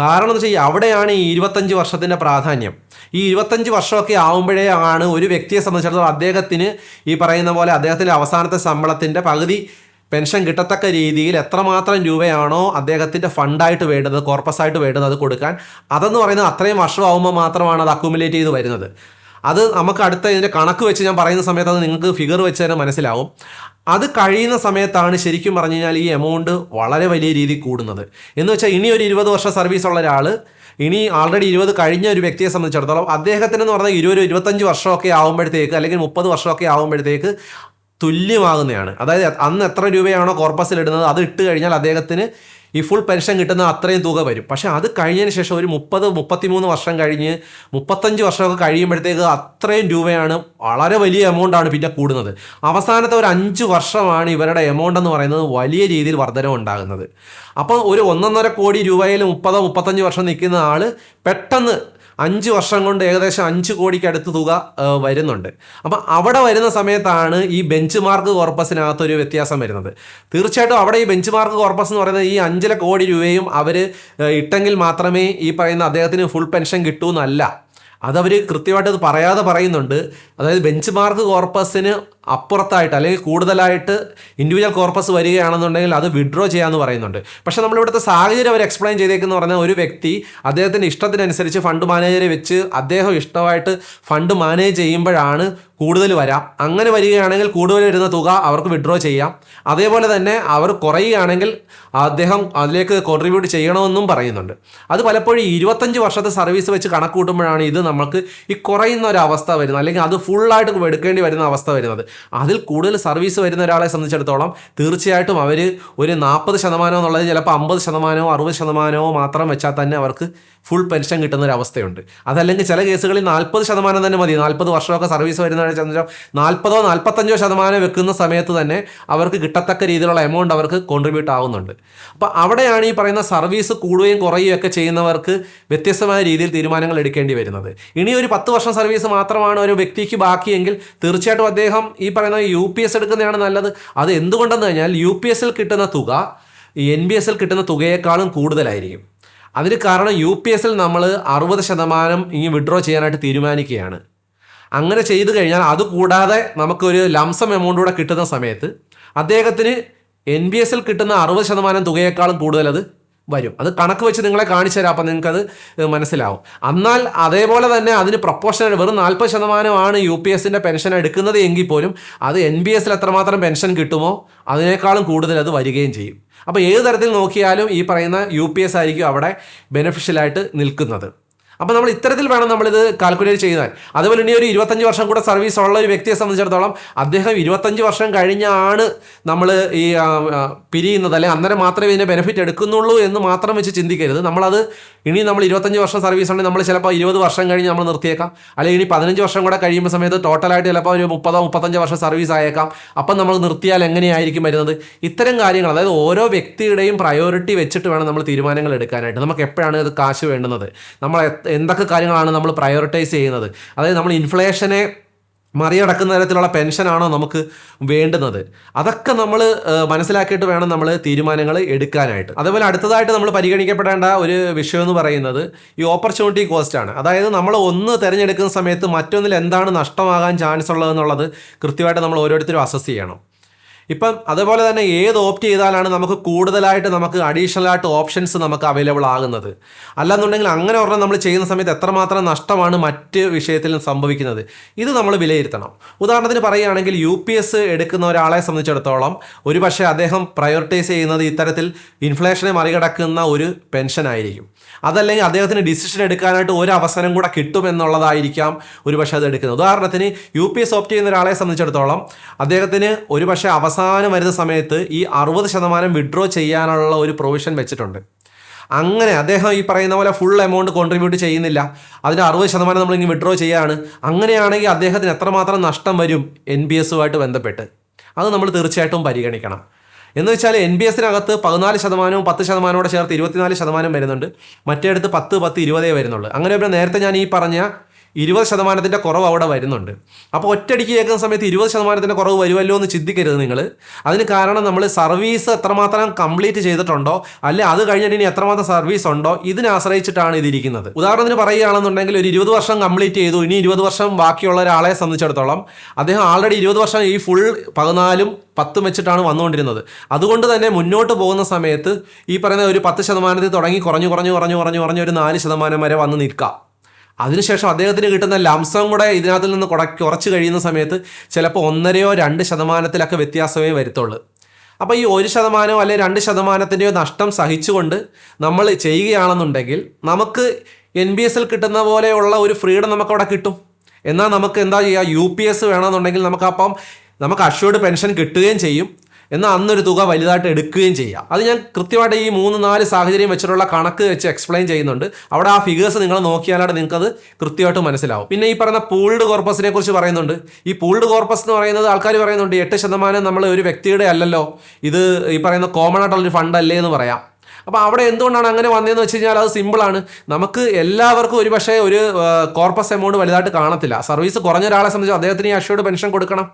കാരണം എന്ന് വെച്ചാൽ അവിടെയാണ് ഈ 25 വർഷത്തിൻ്റെ പ്രാധാന്യം. ഈ 25 വർഷമൊക്കെ ആകുമ്പോഴേ ആണ് ഒരു വ്യക്തിയെ സംബന്ധിച്ചിടത്തോളം അദ്ദേഹത്തിന് ഈ പറയുന്ന പോലെ അദ്ദേഹത്തിൻ്റെ അവസാനത്തെ ശമ്പളത്തിൻ്റെ പകുതി പെൻഷൻ കിട്ടത്തക്ക രീതിയിൽ എത്രമാത്രം രൂപയാണോ അദ്ദേഹത്തിൻ്റെ ഫണ്ടായിട്ട് വേണ്ടത്, കോർപ്പസായിട്ട് വേണ്ടത് അത് കൊടുക്കാൻ, അതെന്ന് പറയുന്നത് അത്രയും വർഷമാകുമ്പോൾ മാത്രമാണ് അത് അക്യുമുലേറ്റ് ചെയ്ത് വരുന്നത്. അത് നമുക്ക് അടുത്ത ഇതിൻ്റെ കണക്ക് വെച്ച് ഞാൻ പറയുന്ന സമയത്ത് അത് നിങ്ങൾക്ക് ഫിഗർ വെച്ച് തന്നെ മനസ്സിലാവും. അത് കഴിയുന്ന സമയത്താണ് ശരിക്കും പറഞ്ഞു കഴിഞ്ഞാൽ ഈ എമൗണ്ട് വളരെ വലിയ രീതിയിൽ കൂടുന്നത്. എന്ന് വെച്ചാൽ ഇനി ഒരു 20 വർഷം സർവീസ് ഉള്ള ഒരാൾ ഇനി ആൾറെഡി 20 കഴിഞ്ഞ ഒരു വ്യക്തിയെ സംബന്ധിച്ചിടത്തോളം അദ്ദേഹത്തിനെന്ന് പറഞ്ഞാൽ 20-25 വർഷമൊക്കെ ആകുമ്പോഴത്തേക്ക് അല്ലെങ്കിൽ 30 വർഷമൊക്കെ ആകുമ്പോഴത്തേക്ക് തുല്യമാകുന്നതാണ്. അതായത് അന്ന് എത്ര രൂപയാണോ കോർപ്പസിൽ ഇടുന്നത് അത് ഇട്ട് കഴിഞ്ഞാൽ അദ്ദേഹത്തിന് ഈ ഫുൾ പെൻഷൻ കിട്ടുന്ന അത്രയും തുക വരും. പക്ഷേ അത് കഴിഞ്ഞതിന് ശേഷം ഒരു 30-33 വർഷം കഴിഞ്ഞ് 35 വർഷമൊക്കെ കഴിയുമ്പോഴത്തേക്ക് അത്രയും രൂപയാണ്, വളരെ വലിയ എമൗണ്ടാണ് പിന്നെ കൂടുന്നത്. അവസാനത്തെ ഒരു 5 വർഷമാണ് ഇവരുടെ എമൗണ്ട് എന്ന് പറയുന്നത് വലിയ രീതിയിൽ വർധനം ഉണ്ടാകുന്നത്. അപ്പോൾ ഒരു 1.5 കോടി രൂപയിൽ 30-35 വർഷം നിൽക്കുന്ന ആൾ പെട്ടെന്ന് 5 വർഷം കൊണ്ട് ഏകദേശം 5 കോടിക്ക് അടുത്ത് തുക വരുന്നുണ്ട്. അപ്പം അവിടെ വരുന്ന സമയത്താണ് ഈ ബെഞ്ച് മാർക്ക് കോർപ്പസിനകത്തൊരു വ്യത്യാസം വരുന്നത്. തീർച്ചയായിട്ടും അവിടെ ഈ ബെഞ്ച് മാർക്ക് കോർപ്പസ് എന്ന് പറയുന്നത് ഈ 5 കോടി രൂപയും അവർ ഇട്ടെങ്കിൽ മാത്രമേ ഈ പറയുന്ന അദ്ദേഹത്തിന് ഫുൾ പെൻഷൻ കിട്ടൂ എന്നല്ല. അതവർ കൃത്യമായിട്ട് അത് പറയാതെ പറയുന്നുണ്ട്. അതായത് ബെഞ്ച് മാർക്ക് കോർപ്പസിന് അപ്പുറത്തായിട്ട് അല്ലെങ്കിൽ കൂടുതലായിട്ട് ഇൻഡിവിജ്വൽ കോർപ്പസ് വരികയാണെന്നുണ്ടെങ്കിൽ അത് വിഡ്രോ ചെയ്യാമെന്ന് പറയുന്നുണ്ട്. പക്ഷേ നമ്മളിവിടുത്തെ സാഹചര്യം അവർ എക്സ്പ്ലെയിൻ ചെയ്തേക്കെന്ന് പറഞ്ഞാൽ ഒരു വ്യക്തി അദ്ദേഹത്തിൻ്റെ ഇഷ്ടത്തിനനുസരിച്ച് ഫണ്ട് മാനേജറെ വെച്ച് അദ്ദേഹം ഇഷ്ടമായിട്ട് ഫണ്ട് മാനേജ് ചെയ്യുമ്പോഴാണ് കൂടുതൽ വരാം. അങ്ങനെ വരികയാണെങ്കിൽ കൂടുതൽ വരുന്ന തുക അവർക്ക് വിഡ്രോ ചെയ്യാം. അതേപോലെ തന്നെ അവർ കുറയുകയാണെങ്കിൽ അദ്ദേഹം അതിലേക്ക് കോൺട്രിബ്യൂട്ട് ചെയ്യണമെന്നും പറയുന്നുണ്ട്. അത് പലപ്പോഴും 25 വർഷത്തെ സർവീസ് വെച്ച് കണക്ക് കൂട്ടുമ്പോഴാണ് ഇത് നമുക്ക് ഈ കുറയുന്ന ഒരു അവസ്ഥ വരുന്നത്, അല്ലെങ്കിൽ അത് ഫുള്ളായിട്ട് എടുക്കേണ്ടി വരുന്ന അവസ്ഥ വരുന്നത്. അതിൽ കൂടുതൽ സർവീസ് വരുന്ന ഒരാളെ സംബന്ധിച്ചിടത്തോളം തീർച്ചയായിട്ടും അവർ ഒരു 40% എന്നുള്ളത് ചിലപ്പോൾ 50%, 60% മാത്രം വെച്ചാൽ തന്നെ അവർക്ക് ഫുൾ പെൻഷൻ കിട്ടുന്ന ഒരു അവസ്ഥയുണ്ട്. അതല്ലെങ്കിൽ ചില കേസുകളിൽ 40% തന്നെ മതി. 40 വർഷമൊക്കെ സർവീസ് വരുന്നവരെ സംബന്ധിച്ചാൽ 40-45% വെക്കുന്ന സമയത്ത് തന്നെ അവർക്ക് കിട്ടത്തക്ക രീതിയിലുള്ള എമൗണ്ട് അവർക്ക് കോൺട്രിബ്യൂട്ട് ആവുന്നുണ്ട്. അപ്പോൾ അവിടെയാണ് ഈ പറയുന്ന സർവീസ് കൂടുകയും കുറയുകയും ഒക്കെ ചെയ്യുന്നവർക്ക് വ്യത്യസ്തമായ രീതിയിൽ തീരുമാനങ്ങൾ എടുക്കേണ്ടി വരുന്നത്. ഇനി ഒരു 10 വർഷം സർവീസ് മാത്രമാണ് ഒരു വ്യക്തിക്ക് ബാക്കിയെങ്കിൽ തീർച്ചയായിട്ടും അദ്ദേഹം ഈ പറയുന്ന UPS എടുക്കുന്നതാണ് നല്ലത്. അത് എന്തുകൊണ്ടെന്ന് കഴിഞ്ഞാൽ UPSൽ കിട്ടുന്ന തുക NBSൽ കിട്ടുന്ന തുകയേക്കാളും കൂടുതലായിരിക്കും. അതിന് കാരണം UPSൽ നമ്മൾ 60% ഇനി വിഡ്രോ ചെയ്യാനായിട്ട് തീരുമാനിക്കുകയാണ്. അങ്ങനെ ചെയ്തു കഴിഞ്ഞാൽ അതുകൂടാതെ നമുക്കൊരു ലംസം എമൗണ്ട് കൂടെ കിട്ടുന്ന സമയത്ത് അദ്ദേഹത്തിന് NBSൽ കിട്ടുന്ന 60% തുകയേക്കാളും കൂടുതൽ അത് വരും. അത് കണക്ക് വെച്ച് നിങ്ങളെ കാണിച്ചു തരാം, അപ്പം നിങ്ങൾക്കത് മനസ്സിലാവും. എന്നാൽ അതേപോലെ തന്നെ അതിന് പ്രൊപ്പോർഷനായിട്ട് വെറും 40% UPSൻ്റെ പെൻഷൻ എടുക്കുന്നത് എങ്കിൽ പോലും അത് NBSൽ എത്രമാത്രം പെൻഷൻ കിട്ടുമോ അതിനേക്കാളും കൂടുതൽ അത് വരികയും ചെയ്യും. അപ്പോൾ ഏത് തരത്തിൽ നോക്കിയാലും ഈ പറയുന്ന UPS ആയിരിക്കും അവിടെ ബെനിഫിഷ്യലായിട്ട് നിൽക്കുന്നത്. അപ്പോൾ നമ്മൾ ഇത്തരത്തിൽ വേണം നമ്മളിത് കാൽക്കുലേറ്റ് ചെയ്യാൻ. അതുപോലെ ഇനി ഒരു 25 വർഷം കൂടെ സർവീസ് ഉള്ള ഒരു വ്യക്തിയെ സംബന്ധിച്ചിടത്തോളം അദ്ദേഹം 25 വർഷം കഴിഞ്ഞാണ് നമ്മൾ ഈ പിരിയുന്നത്, അല്ലെങ്കിൽ അന്നേരം മാത്രമേ ഇതിൻ്റെ ബെനിഫിറ്റ് എടുക്കുന്നുള്ളൂ എന്ന് മാത്രം വെച്ച് ചിന്തിക്കരുത്. നമ്മളത് ഇനി നമ്മൾ 25 വർഷം സർവീസ് ഉണ്ടെങ്കിൽ നമ്മൾ ചിലപ്പോൾ 20 വർഷം കഴിഞ്ഞ് നമ്മൾ നിർത്തിയേക്കാം, അല്ലെങ്കിൽ ഇനി 15 വർഷം കൂടെ കഴിയുമ്പോൾ സമയത്ത് ടോട്ടലായിട്ട് ചിലപ്പോൾ ഒരു 30-35 വർഷം സർവീസ് ആയേക്കാം. അപ്പം നമ്മൾ നിർത്തിയാൽ എങ്ങനെയായിരിക്കും വരുന്നത്? ഇത്തരം കാര്യങ്ങൾ, അതായത് ഓരോ വ്യക്തിയുടെയും പ്രയോറിറ്റി വെച്ചിട്ട് വേണം നമ്മൾ തീരുമാനങ്ങൾ എടുക്കാനായിട്ട്. നമുക്ക് എപ്പോഴാണ് ഇത് കാശ് വേണ്ടുന്നത്, നമ്മൾ എന്തൊക്കെ കാര്യങ്ങളാണ് നമ്മൾ പ്രയോറിറ്റൈസ് ചെയ്യുന്നത്, അതായത് നമ്മൾ ഇൻഫ്ലേഷനെ മറികടക്കുന്ന തരത്തിലുള്ള പെൻഷനാണോ നമുക്ക് വേണ്ടുന്നത്, അതൊക്കെ നമ്മൾ മനസ്സിലാക്കിയിട്ട് വേണം നമ്മൾ തീരുമാനങ്ങൾ എടുക്കാനായിട്ട്. അതേപോലെ അടുത്തതായിട്ട് നമ്മൾ പരിഗണിക്കപ്പെടേണ്ട ഒരു വിഷയം എന്ന് പറയുന്നത് ഈ ഓപ്പർച്യൂണിറ്റി കോസ്റ്റ് ആണ്. അതായത് നമ്മൾ ഒന്ന് തിരഞ്ഞെടുക്കുന്ന സമയത്ത് മറ്റൊന്നിൽ എന്താണ് നഷ്ടമാകാൻ ചാൻസ് ഉള്ളതെന്നുള്ളത് കൃത്യമായിട്ട് നമ്മൾ ഓരോരുത്തരും അസസ് ചെയ്യണം. ഇപ്പം അതേപോലെ തന്നെ ഏത് ഓപ്റ്റ് ചെയ്താലാണ് നമുക്ക് കൂടുതലായിട്ട് നമുക്ക് അഡീഷണൽ ആയിട്ട് ഓപ്ഷൻസ് നമുക്ക് അവൈലബിൾ ആകുന്നത്, അല്ലാന്നുണ്ടെങ്കിൽ അങ്ങനെ ഒരെണ്ണം നമ്മൾ ചെയ്യുന്ന സമയത്ത് എത്രമാത്രം നഷ്ടമാണ് മറ്റ് വിഷയത്തിൽ സംഭവിക്കുന്നത്, ഇത് നമ്മൾ വിലയിരുത്തണം. ഉദാഹരണത്തിന് പറയുകയാണെങ്കിൽ UPS എടുക്കുന്ന ഒരാളെ സംബന്ധിച്ചിടത്തോളം ഒരു പക്ഷേ അദ്ദേഹം പ്രയോറിറ്റൈസ് ചെയ്യുന്നത് ഇത്തരത്തിൽ ഇൻഫ്ലേഷനെ മറികടക്കുന്ന ഒരു പെൻഷൻ ആയിരിക്കും. അതല്ലെങ്കിൽ അദ്ദേഹത്തിന് ഡിസിഷൻ എടുക്കാനായിട്ട് ഒരു അവസരം കൂടെ കിട്ടുമെന്നുള്ളതായിരിക്കാം ഒരു പക്ഷേ അത് എടുക്കുന്നത്. ഉദാഹരണത്തിന് UPS ഓപ്റ്റ് ചെയ്യുന്ന ഒരാളെ സംബന്ധിച്ചിടത്തോളം അദ്ദേഹത്തിന് ഒരു പക്ഷേ അവസാനം വരുന്ന സമയത്ത് ഈ 60% വിഡ്രോ ചെയ്യാനുള്ള ഒരു പ്രൊവിഷൻ വെച്ചിട്ടുണ്ട്. അങ്ങനെ അദ്ദേഹം ഈ പറയുന്ന പോലെ ഫുൾ എമൗണ്ട് കോൺട്രിബ്യൂട്ട് ചെയ്യുന്നില്ല, അതിന് 60% നമ്മളിങ്ങനെ വിഡ്രോ ചെയ്യുകയാണ്. അങ്ങനെയാണെങ്കിൽ അദ്ദേഹത്തിന് എത്രമാത്രം നഷ്ടം വരും NBSുമായിട്ട് ബന്ധപ്പെട്ട്, അത് നമ്മൾ തീർച്ചയായിട്ടും പരിഗണിക്കണം. എന്ന് വെച്ചാൽ NBSനകത്ത് 14%, 10% ചേർത്ത് 24% വരുന്നുണ്ട്, മറ്റേടത്ത് 10, 20 വരുന്നുള്ളൂ. അങ്ങനെ ഇപ്പോൾ നേരത്തെ ഞാൻ ഈ പറഞ്ഞ 20% കുറവ് അവിടെ വരുന്നുണ്ട്. അപ്പോൾ ഒറ്റയടിക്ക് കേൾക്കുന്ന സമയത്ത് 20% കുറവ് വരുമല്ലോ എന്ന് ചിന്തിക്കരുത് നിങ്ങൾ. അതിന് കാരണം നമ്മൾ സർവീസ് എത്രമാത്രം കംപ്ലീറ്റ് ചെയ്തിട്ടുണ്ടോ, അല്ലെ അത് കഴിഞ്ഞിട്ട് ഇനി എത്രമാത്രം സർവീസ് ഉണ്ടോ, ഇതിനെ ആശ്രയിച്ചിട്ടാണ് ഇതിരിക്കുന്നത്. ഉദാഹരണത്തിന് പറയുകയാണെന്നുണ്ടെങ്കിൽ ഒരു 20 വർഷം കംപ്ലീറ്റ് ചെയ്തു, ഇനി 20 വർഷം ബാക്കിയുള്ള ഒരാളെ സംബന്ധിച്ചിടത്തോളം അദ്ദേഹം ആൾറെഡി 20 വർഷം ഈ ഫുൾ 14, 10 വെച്ചിട്ടാണ് വന്നുകൊണ്ടിരുന്നത്. അതുകൊണ്ട് തന്നെ മുന്നോട്ട് പോകുന്ന സമയത്ത് ഈ പറയുന്ന ഒരു 10% തുടങ്ങി കുറഞ്ഞു ഒരു 4% വരെ വന്ന് നിൽക്കാം. അതിനുശേഷം അദ്ദേഹത്തിന് കിട്ടുന്ന ലംസം കൂടെ ഇതിനകത്തിൽ നിന്ന് കുറച്ച് കഴിയുന്ന സമയത്ത് ചിലപ്പോൾ 1-2% വ്യത്യാസമേ വരുത്തുള്ളൂ. അപ്പോൾ ഈ 1% അല്ലെങ്കിൽ 2% നഷ്ടം സഹിച്ചുകൊണ്ട് നമ്മൾ ചെയ്യുകയാണെന്നുണ്ടെങ്കിൽ നമുക്ക് NBSൽ കിട്ടുന്ന പോലെയുള്ള ഒരു ഫ്രീഡം നമുക്കവിടെ കിട്ടും. എന്നാൽ നമുക്ക് എന്താ ചെയ്യുക, UPS വേണമെന്നുണ്ടെങ്കിൽ നമുക്ക് അഷ്യൂർഡ് പെൻഷൻ കിട്ടുകയും ചെയ്യും, എന്നാൽ അന്നൊരു തുക വലുതായിട്ട് എടുക്കുകയും ചെയ്യാം. അത് ഞാൻ കൃത്യമായിട്ട് ഈ 3-4 സാഹചര്യം വെച്ചിട്ടുള്ള കണക്ക് വെച്ച് എക്സ്പ്ലെയിൻ ചെയ്യുന്നുണ്ട്. അവിടെ ആ ഫിഗേഴ്സ് നിങ്ങൾ നോക്കിയാലാണ് നിങ്ങൾക്കത് കൃത്യമായിട്ട് മനസ്സിലാവും. പിന്നെ ഈ പറയുന്ന പൂൾഡ് കോർപ്പസിനെ കുറിച്ച് പറയുന്നുണ്ട്. ഈ പൂൾഡ് കോർപ്പസ് എന്ന് പറയുന്നത് ആൾക്കാർ പറയുന്നുണ്ട് 8% നമ്മൾ ഒരു വ്യക്തിയുടെ അല്ലല്ലോ, ഇത് ഈ പറയുന്ന കോമൺ ആയിട്ടുള്ളൊരു ഫണ്ട് അല്ലേ എന്ന് പറയാം. അപ്പോൾ അവിടെ എന്തുകൊണ്ടാണ് അങ്ങനെ വന്നതെന്ന് വെച്ച് കഴിഞ്ഞാൽ അത് സിമ്പിളാണ്. നമുക്ക് എല്ലാവർക്കും ഒരു പക്ഷേ ഒരു കോർപ്പസ് എമൗണ്ട് വലുതായിട്ട് കാണത്തില്ല. സർവീസ് കുറഞ്ഞ ഒരാളെ സംബന്ധിച്ച് അദ്ദേഹത്തിന് ഈ അഷ്വേർഡ് പെൻഷൻ കൊടുക്കണം.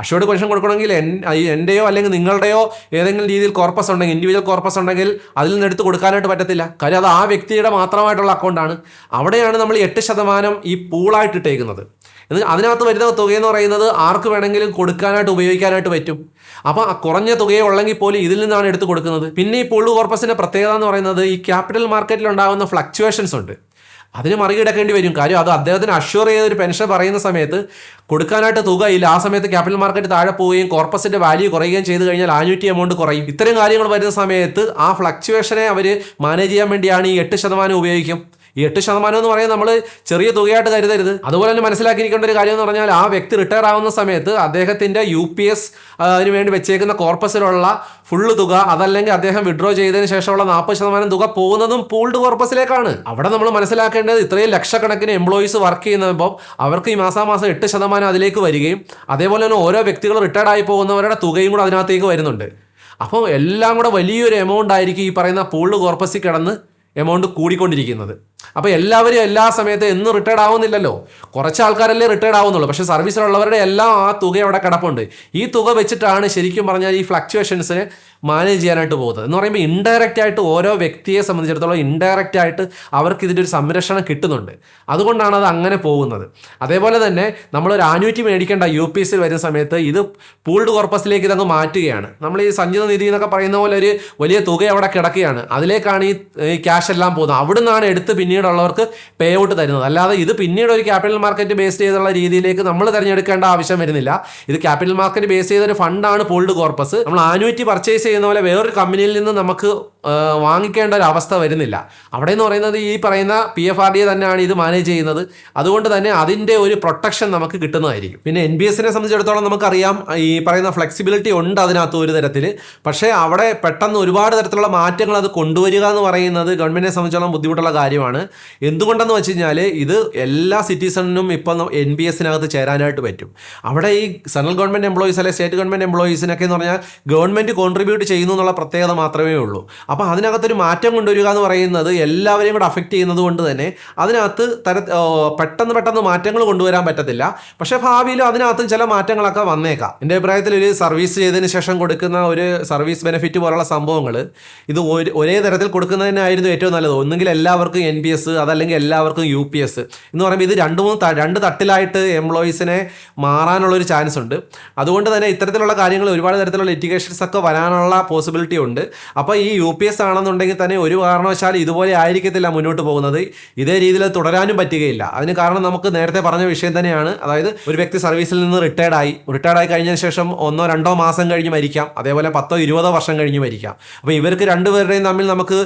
അഷ്വേർഡ് പെൻഷൻ കൊടുക്കണമെങ്കിൽ എൻ്റെയോ അല്ലെങ്കിൽ നിങ്ങളുടെയോ ഏതെങ്കിലും രീതിയിൽ കോർപ്പസ് ഉണ്ടെങ്കിൽ, ഇൻഡിവിജ്വൽ കോർപ്പസ് ഉണ്ടെങ്കിൽ അതിൽ നിന്ന് എടുത്ത് കൊടുക്കാനായിട്ട് പറ്റത്തില്ല. കാര്യം അത് ആ വ്യക്തിയുടെ മാത്രമായിട്ടുള്ള അക്കൗണ്ടാണ്. അവിടെയാണ് നമ്മൾ 8% ഈ പൂളായിട്ട് ഇട്ടേക്കുന്നത്. അതിനകത്ത് വരുന്ന തുകയെന്ന് പറയുന്നത് ആർക്ക് വേണമെങ്കിലും കൊടുക്കാനായിട്ട് ഉപയോഗിക്കാനായിട്ട് പറ്റും. അപ്പോൾ ആ കുറഞ്ഞ തുകയെ ഉള്ളെങ്കിൽ പോലും ഇതിൽ നിന്നാണ് എടുത്ത് കൊടുക്കുന്നത്. പിന്നെ ഈ പൂൾഡ് കോർപ്പസിൻ്റെ പ്രത്യേകത എന്ന് പറയുന്നത് ഈ ക്യാപിറ്റൽ മാർക്കറ്റിൽ ഉണ്ടാകുന്ന ഫ്ലക്ച്വേഷൻസ് ഉണ്ട്, അതിന് മറികടക്കേണ്ടി വരും. കാര്യം അത് അദ്ദേഹത്തിന് അഷ്യൂർ ചെയ്തൊരു പെൻഷൻ പറയുന്ന സമയത്ത് കൊടുക്കാനായിട്ട് തുകയില്ല. ആ സമയത്ത് ക്യാപിറ്റൽ മാർക്കറ്റ് താഴെ പോവുകയും കോർപ്പസിന്റെ വാല്യൂ കുറയുകയും ചെയ്ത് കഴിഞ്ഞാൽ ആന്യൂറ്റി എമൗണ്ട് കുറയും. ഇത്തരം കാര്യങ്ങൾ വരുന്ന സമയത്ത് ആ ഫ്ലക്ച്വേഷനെ അവർ മാനേജ് ചെയ്യാൻ വേണ്ടിയാണ് ഈ 8% ഉപയോഗിക്കും. ഈ 8% എന്ന് പറയുന്നത് നമ്മൾ ചെറിയ തുകയായിട്ട് കരുതരുത്. അതുപോലെ തന്നെ മനസ്സിലാക്കിയിരിക്കേണ്ട ഒരു കാര്യം എന്ന് പറഞ്ഞാൽ ആ വ്യക്തി റിട്ടയർ ആവുന്ന സമയത്ത് അദ്ദേഹത്തിന്റെ UPS അതിന് വേണ്ടി വെച്ചേക്കുന്ന കോർപ്പസിലുള്ള ഫുള്ള് തുക, അതല്ലെങ്കിൽ അദ്ദേഹം വിഡ്രോ ചെയ്തതിന് ശേഷമുള്ള 40% തുക പോകുന്നതും പൂൾഡ് കോർപ്പസിലേക്കാണ്. അവിടെ നമ്മൾ മനസ്സിലാക്കേണ്ടത് ഇത്രയും ലക്ഷക്കണക്കിന് എംപ്ലോയീസ് വർക്ക് ചെയ്യുമ്പോൾ അവർക്ക് ഈ മാസാമാസം 8% അതിലേക്ക് വരികയും അതേപോലെ തന്നെ ഓരോ വ്യക്തികൾ റിട്ടയർഡ് ആയി പോകുന്നവരുടെ തുകയും കൂടെ അതിനകത്തേക്ക് വരുന്നുണ്ട്. അപ്പോൾ എല്ലാം കൂടെ വലിയൊരു എമൗണ്ട് ആയിരിക്കും ഈ പറയുന്ന പൂൾഡ് കോർപ്പസിൽ കിടന്ന് എമൗണ്ട് കൂടിക്കൊണ്ടിരിക്കുന്നത്. അപ്പോൾ എല്ലാവരും എല്ലാ സമയത്തും എന്ന് റിട്ടയർഡ് ആവുന്നില്ലല്ലോ, കുറച്ച് ആൾക്കാരല്ലേ റിട്ടയർഡ് ആവുന്നുള്ളൂ. പക്ഷേ സർവീസിലുള്ളവരുടെ എല്ലാം ആ തുക അവിടെ കിടപ്പുണ്ട്. ഈ തുക വെച്ചിട്ടാണ് ശരിക്കും പറഞ്ഞാൽ ഈ ഫ്ലക്ച്വേഷൻസിനെ മാനേജ് ചെയ്യാനായിട്ട് പോകുന്നത്. എന്ന് പറയുമ്പോൾ ഇൻഡയറക്റ്റ് ആയിട്ട് ഓരോ വ്യക്തിയെ സംബന്ധിച്ചിടത്തോളം ഇൻഡയറക്റ്റ് ആയിട്ട് അവർക്ക് ഇതിൻ്റെ ഒരു സംരക്ഷണം കിട്ടുന്നുണ്ട്. അതുകൊണ്ടാണ് അത് അങ്ങനെ പോകുന്നത്. അതേപോലെ തന്നെ നമ്മളൊരു ആന്യൂറ്റി മേടിക്കേണ്ട UPSൽ വരുന്ന സമയത്ത് ഇത് പൂൾഡ് കോർപ്പസിലേക്ക് ഇതങ്ങ് മാറ്റുകയാണ്. നമ്മൾ ഈ സഞ്ചിത നിധി എന്നൊക്കെ പറയുന്ന പോലെ ഒരു വലിയ തുക അവിടെ കിടക്കുകയാണ്. അതിലേക്കാണ് ഈ ക്യാഷ് എല്ലാം പോകുന്നത്. അവിടെ നിന്നാണ് എടുത്ത് പിന്നീടുള്ളവർക്ക് പേ ഔട്ട് തരുന്നത്. അല്ലാതെ ഇത് പിന്നീട് ഒരു ക്യാപിറ്റൽ മാർക്കറ്റ് ബേസ്ഡ് ചെയ്തുള്ള രീതിയിലേക്ക് നമ്മൾ തിരഞ്ഞെടുക്കേണ്ട ആവശ്യം വരുന്നില്ല. ഇത് ക്യാപിറ്റൽ മാർക്കറ്റ് ബേസ് ചെയ്തൊരു ഫണ്ടാണ് പൂൾഡ് കോർപ്പസ്. നമ്മൾ ആന്യൂറ്റി പർച്ചേസ് ചെയ്യുന്ന പോലെ വേറൊരു കമ്പനിയിൽ നിന്ന് നമുക്ക് വാങ്ങിക്കേണ്ട ഒരു അവസ്ഥ വരുന്നില്ല. അവിടെ എന്ന് പറയുന്നത് ഈ പറയുന്ന PFRDA തന്നെയാണ് ഇത് മാനേജ് ചെയ്യുന്നത്. അതുകൊണ്ട് തന്നെ അതിൻ്റെ ഒരു പ്രൊട്ടക്ഷൻ നമുക്ക് കിട്ടുന്നതായിരിക്കും. പിന്നെ NPSനെ സംബന്ധിച്ചിടത്തോളം നമുക്കറിയാം ഈ പറയുന്ന ഫ്ലെക്സിബിലിറ്റി ഉണ്ട് അതിനകത്ത് ഒരു തരത്തിൽ. പക്ഷേ അവിടെ പെട്ടെന്ന് ഒരുപാട് തരത്തിലുള്ള മാറ്റങ്ങൾ അത് കൊണ്ടുവരിക എന്ന് പറയുന്നത് ഗവൺമെൻറ്റിനെ സംബന്ധിച്ചോളം ബുദ്ധിമുട്ടുള്ള കാര്യമാണ്. എന്തുകൊണ്ടെന്ന് വെച്ച് കഴിഞ്ഞാൽ ഇത് എല്ലാ സിറ്റിസണിനും ഇപ്പം NPSനകത്ത് ചേരാനായിട്ട് പറ്റും. അവിടെ ഈ സെൻട്രൽ ഗവൺമെൻറ് എംപ്ലോയീസ് അല്ലെങ്കിൽ സ്റ്റേറ്റ് ഗവൺമെൻറ് എംപ്ലോയീസിനൊക്കെ എന്ന് പറഞ്ഞാൽ ഗവൺമെൻറ് കോൺട്രിബ്യൂട്ട് ചെയ്യുന്നു എന്നുള്ള പ്രത്യേകത മാത്രമേ ഉള്ളൂ. അപ്പോൾ അതിനകത്തൊരു മാറ്റം കൊണ്ടുവരിക എന്ന് പറയുന്നത് എല്ലാവരെയും കൂടെ അഫക്റ്റ് ചെയ്യുന്നത് കൊണ്ട് തന്നെ അതിനകത്ത് പെട്ടെന്ന് മാറ്റങ്ങൾ കൊണ്ടുവരാൻ പറ്റത്തില്ല. പക്ഷേ ഭാവിയിലും അതിനകത്തും ചില മാറ്റങ്ങളൊക്കെ വന്നേക്കാം. എൻ്റെ അഭിപ്രായത്തിൽ ഒരു സർവീസ് ചെയ്തതിന് ശേഷം കൊടുക്കുന്ന ഒരു സർവീസ് ബെനിഫിറ്റ് പോലുള്ള സംഭവങ്ങൾ ഇത് ഒരേ തരത്തിൽ കൊടുക്കുന്നതിനായിരുന്നു ഏറ്റവും നല്ലത്. ഒന്നുകിൽ എല്ലാവർക്കും NPS, അതല്ലെങ്കിൽ എല്ലാവർക്കും UPS എന്ന് പറയുമ്പോൾ ഇത് രണ്ട് തട്ടിലായിട്ട് എംപ്ലോയീസിനെ മാറാനുള്ളൊരു ചാൻസ് ഉണ്ട്. അതുകൊണ്ട് തന്നെ ഇത്തരത്തിലുള്ള കാര്യങ്ങൾ ഒരുപാട് തരത്തിലുള്ള ലിറ്റിഗേഷൻസ് ഒക്കെ വരാനുള്ള പോസിബിലിറ്റി ഉണ്ട്. അപ്പോൾ ഈ UPS ആണെന്നുണ്ടെങ്കിൽ തന്നെ ഒരു കാരണവശാലും ഇതുപോലെ ആയിരിക്കത്തില്ല മുന്നോട്ട് പോകുന്നത്. ഇതേ രീതിയിൽ തുടരാനും പറ്റുകയില്ല. അതിന് കാരണം നമുക്ക് നേരത്തെ പറഞ്ഞ വിഷയം തന്നെയാണ്. അതായത് ഒരു വ്യക്തി സർവീസിൽ നിന്ന് റിട്ടയർഡ് ആയി കഴിഞ്ഞതിന് ശേഷം 1-2 മാസം കഴിഞ്ഞ് മരിക്കാം, അതേപോലെ 10-20 വർഷം കഴിഞ്ഞ് മരിക്കാം. അപ്പോൾ ഇവർക്ക് രണ്ടുപേരുടെയും തമ്മിൽ നമുക്ക്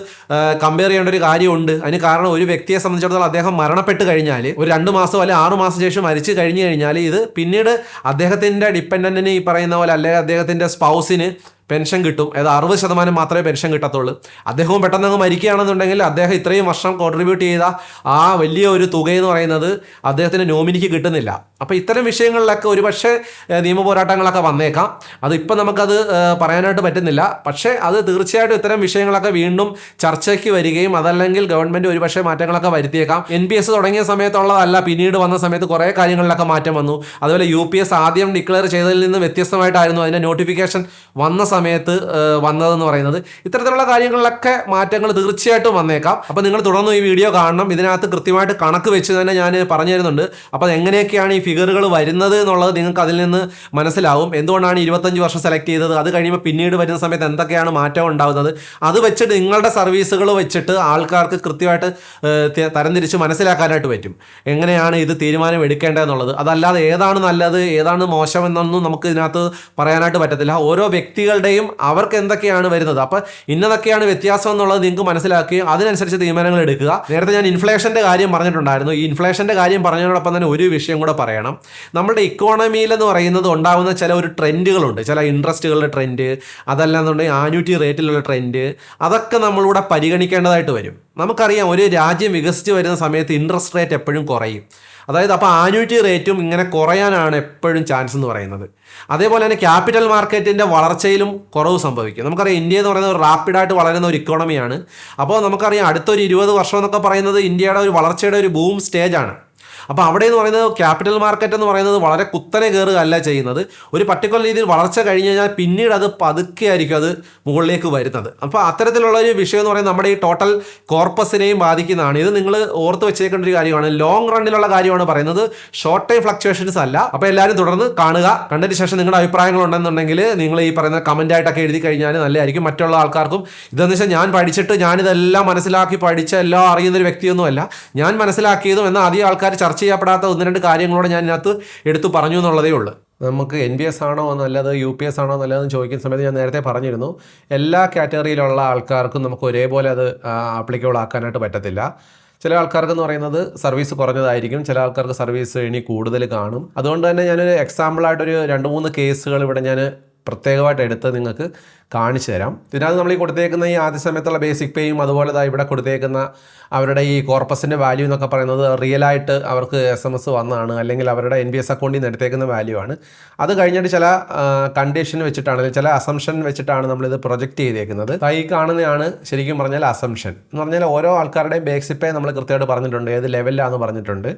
കമ്പയർ ചെയ്യേണ്ട ഒരു കാര്യമുണ്ട്. അതിന് കാരണം ഒരു വ്യക്തിയെ സംബന്ധിച്ചിടത്തോളം അദ്ദേഹം മരണപ്പെട്ട് കഴിഞ്ഞാൽ ഒരു 2 മാസം അല്ലെങ്കിൽ 6 മാസം ശേഷം മരിച്ചു കഴിഞ്ഞ് കഴിഞ്ഞാൽ ഇത് പിന്നീട് അദ്ദേഹത്തിൻ്റെ ഡിപ്പെൻഡൻറ്റിന് ഈ പറയുന്ന പോലെ അല്ലെങ്കിൽ അദ്ദേഹത്തിൻ്റെ സ്പൗസിന് പെൻഷൻ കിട്ടും. അതായത് 60% മാത്രമേ പെൻഷൻ കിട്ടത്തുള്ളൂ. അദ്ദേഹവും പെട്ടെന്ന് അങ്ങ് മരിക്കുകയാണെന്നുണ്ടെങ്കിൽ അദ്ദേഹം ഇത്രയും വർഷം കോൺട്രിബ്യൂട്ട് ചെയ്ത ആ വലിയ ഒരു തുകയെന്ന് പറയുന്നത് അദ്ദേഹത്തിൻ്റെ നോമിനിക്ക് കിട്ടുന്നില്ല. അപ്പോൾ ഇത്തരം വിഷയങ്ങളിലൊക്കെ ഒരുപക്ഷെ നിയമ പോരാട്ടങ്ങളൊക്കെ വന്നേക്കാം. അതിപ്പോൾ നമുക്കത് പറയാനായിട്ട് പറ്റുന്നില്ല. പക്ഷേ അത് തീർച്ചയായിട്ടും ഇത്തരം വിഷയങ്ങളൊക്കെ വീണ്ടും ചർച്ചയ്ക്ക് വരികയും അതല്ലെങ്കിൽ ഗവൺമെൻറ് ഒരുപക്ഷെ മാറ്റങ്ങളൊക്കെ വരുത്തിയേക്കാം. NPS തുടങ്ങിയ സമയത്തുള്ളതല്ല, പിന്നീട് വന്ന സമയത്ത് കുറേ കാര്യങ്ങളിലൊക്കെ മാറ്റം വന്നു. അതുപോലെ UPS ആദ്യം ഡിക്ലെയർ ചെയ്തതിൽ നിന്ന് വ്യത്യസ്തമായിട്ടായിരുന്നു അതിൻ്റെ നോട്ടിഫിക്കേഷൻ വന്ന സമയത്ത് വന്നതെന്ന് പറയുന്നത്. ഇത്തരത്തിലുള്ള കാര്യങ്ങളിലൊക്കെ മാറ്റങ്ങൾ തീർച്ചയായിട്ടും വന്നേക്കാം. അപ്പോൾ നിങ്ങൾ തുടർന്ന് ഈ വീഡിയോ കാണണം. ഇതിനകത്ത് കൃത്യമായിട്ട് കണക്ക് വെച്ച് തന്നെ ഞാൻ പറഞ്ഞു തരുന്നുണ്ട്. അപ്പോൾ എങ്ങനെയൊക്കെയാണ് ഈ ഫിഗറുകൾ വരുന്നത് എന്നുള്ളത് നിങ്ങൾക്ക് അതിൽ നിന്ന് മനസ്സിലാവും. എന്തുകൊണ്ടാണ് 25 വർഷം സെലക്ട് ചെയ്തത്, അത് കഴിയുമ്പോൾ പിന്നീട് വരുന്ന സമയത്ത് എന്തൊക്കെയാണ് മാറ്റം ഉണ്ടാകുന്നത്, അത് വെച്ചിട്ട് നിങ്ങളുടെ സർവീസുകൾ വെച്ചിട്ട് ആൾക്കാർക്ക് കൃത്യമായിട്ട് തരംതിരിച്ച് മനസ്സിലാക്കാനായിട്ട് പറ്റും എങ്ങനെയാണ് ഇത് തീരുമാനം എടുക്കേണ്ടതെന്നുള്ളത്. അതല്ലാതെ ഏതാണ് നല്ലത് ഏതാണ് മോശം എന്നൊന്നും നമുക്ക് ഇതിനകത്ത് പറയാനായിട്ട് പറ്റത്തില്ല. ഓരോ വ്യക്തികളുടെ വ്യക്തികളുടെയും അവർക്ക് എന്തൊക്കെയാണ് വരുന്നത്, അപ്പോൾ ഇന്നതൊക്കെയാണ് വ്യത്യാസം എന്നുള്ളത് നിങ്ങൾക്ക് മനസ്സിലാക്കി അതിനനുസരിച്ച് തീരുമാനങ്ങൾ എടുക്കുക. നേരത്തെ ഞാൻ ഇൻഫ്ലേഷൻ്റെ കാര്യം പറഞ്ഞിട്ടുണ്ടായിരുന്നു. ഈ ഇൻഫ്ലേഷൻ്റെ കാര്യം പറഞ്ഞതിനോടൊപ്പം തന്നെ ഒരു വിഷയം കൂടെ പറയണം. നമ്മുടെ ഇക്കോണമിയിൽ എന്ന് പറയുന്നത് ഉണ്ടാകുന്ന ചില ഒരു ട്രെൻഡുകളുണ്ട്, ചില ഇൻട്രസ്റ്റുകളുടെ ട്രെൻഡ്, അതല്ലാന്നുണ്ടെങ്കിൽ ആന്യൂറ്റി റേറ്റിലുള്ള ട്രെൻഡ്, അതൊക്കെ നമ്മളിവിടെ പരിഗണിക്കേണ്ടതായിട്ട് വരും. നമുക്കറിയാം ഒരു രാജ്യം വികസിച്ച് വരുന്ന സമയത്ത് ഇൻട്രസ്റ്റ് റേറ്റ് എപ്പോഴും കുറയും. അതായത് അപ്പോൾ ആന്യൂറ്റി റേറ്റും ഇങ്ങനെ കുറയാനാണ് എപ്പോഴും ചാൻസ് എന്ന് പറയുന്നത്. അതേപോലെ തന്നെ ക്യാപിറ്റൽ മാർക്കറ്റിൻ്റെ വളർച്ചയിലും കുറവ് സംഭവിക്കും. നമുക്കറിയാം ഇന്ത്യ എന്ന് പറയുന്നത് റാപ്പിഡായിട്ട് വളരുന്ന ഒരു ഇക്കോണമിയാണ്. അപ്പോൾ നമുക്കറിയാം അടുത്തൊരു 20 വർഷം എന്നൊക്കെ പറയുന്നത് ഇന്ത്യയുടെ ഒരു വളർച്ചയുടെ ഒരു ബൂം സ്റ്റേജാണ്. അപ്പോൾ അവിടെ എന്ന് പറയുന്നത് ക്യാപിറ്റൽ മാർക്കറ്റ് എന്ന് പറയുന്നത് വളരെ കുത്തനെ കയറുകയല്ല ചെയ്യുന്നത്. ഒരു പർട്ടിക്കുലർ രീതിയിൽ വളർച്ച കഴിഞ്ഞ് കഴിഞ്ഞാൽ പിന്നീട് അത് പതുക്കെ ആയിരിക്കും അത് മുകളിലേക്ക് വരുന്നത്. അപ്പോൾ അത്തരത്തിലുള്ള ഒരു വിഷയം എന്ന് പറയുന്നത് നമ്മുടെ ഈ ടോട്ടൽ കോർപ്പസിനെയും ബാധിക്കുന്നതാണ്. ഇത് നിങ്ങൾ ഓർത്ത് വെച്ചേക്കേണ്ട ഒരു കാര്യമാണ്. ലോങ് റണ്ണിലുള്ള കാര്യമാണ് പറയുന്നത്, ഷോർട്ട് ടൈം ഫ്ലക്ച്വേഷൻസ് അല്ല. അപ്പോൾ എല്ലാവരും തുടർന്ന് കാണുക. കണ്ടതിന് ശേഷം നിങ്ങളുടെ അഭിപ്രായങ്ങൾ ഉണ്ടെന്നുണ്ടെങ്കിൽ നിങ്ങൾ ഈ പറയുന്ന കമൻ്റ് ആയിട്ടൊക്കെ എഴുതി കഴിഞ്ഞാൽ നല്ലതായിരിക്കും. മറ്റുള്ള ആൾക്കാർക്കും ഇതെന്ന് വെച്ചാൽ ഞാൻ പഠിച്ചിട്ട് ഞാനിതെല്ലാം മനസ്സിലാക്കി പഠിച്ച എല്ലാം അറിയുന്നൊരു വ്യക്തിയൊന്നുമല്ല. ഞാൻ മനസ്സിലാക്കിയതും എന്നാൽ അധികം ആൾക്കാർ ചർച്ച ചെയ്യപ്പെടാത്ത 1-2 കാര്യങ്ങളോടെ ഞാൻ ഇതിനകത്ത് എടുത്തു പറഞ്ഞു എന്നുള്ളതേ ഉള്ളൂ. നമുക്ക് NBS ആണോ നല്ലത് UPS ആണോ നല്ലതെന്ന് ചോദിക്കുന്ന സമയത്ത് ഞാൻ നേരത്തെ പറഞ്ഞിരുന്നു, എല്ലാ കാറ്റഗറിയിലുള്ള ആൾക്കാർക്കും നമുക്ക് ഒരേപോലെ അത് ആപ്ലിക്കബിൾ ആക്കാനായിട്ട് പറ്റത്തില്ല. ചില ആൾക്കാർക്കെന്ന് പറയുന്നത് സർവീസ് കുറഞ്ഞതായിരിക്കും, ചില ആൾക്കാർക്ക് സർവീസ് ഇനി കൂടുതൽ കാണും. അതുകൊണ്ട് തന്നെ ഞാനൊരു എക്സാമ്പിളായിട്ടൊരു 2-3 കേസുകൾ ഇവിടെ ഞാൻ പ്രത്യേകമായിട്ട് എടുത്ത് നിങ്ങൾക്ക് കാണിച്ചു തരാം. ഇതിനകത്ത് നമ്മൾ ഈ കൊടുത്തേക്കുന്ന ഈ ആദ്യ സമയത്തുള്ള ബേസിക് പേയും അതുപോലെ ഇവിടെ കൊടുത്തേക്കുന്ന അവരുടെ ഈ കോർപ്പസിൻ്റെ വാല്യൂ എന്നൊക്കെ പറയുന്നത് റിയലായിട്ട് അവർക്ക് SMS വന്നതാണ്, അല്ലെങ്കിൽ അവരുടെ NBS അക്കൗണ്ടിൽ നിന്ന് എടുത്തേക്കുന്ന വാല്യൂ ആണ്. അത് കഴിഞ്ഞിട്ട് ചില കണ്ടീഷൻ വെച്ചിട്ടാണ്, ചില അസംഷൻ വെച്ചിട്ടാണ് നമ്മളിത് പ്രൊജക്റ്റ് ചെയ്തേക്കുന്നത്. ഈ കാണുന്നതാണ് ശരിക്കും പറഞ്ഞാൽ അസംഷൻ എന്ന് പറഞ്ഞാൽ ഓരോ ആൾക്കാരുടെയും ബേസിക് പേ നമ്മൾ കൃത്യമായിട്ട് പറഞ്ഞിട്ടുണ്ട്, ഏത് ലെവലിലാണെന്ന് പറഞ്ഞിട്ടുണ്ട്,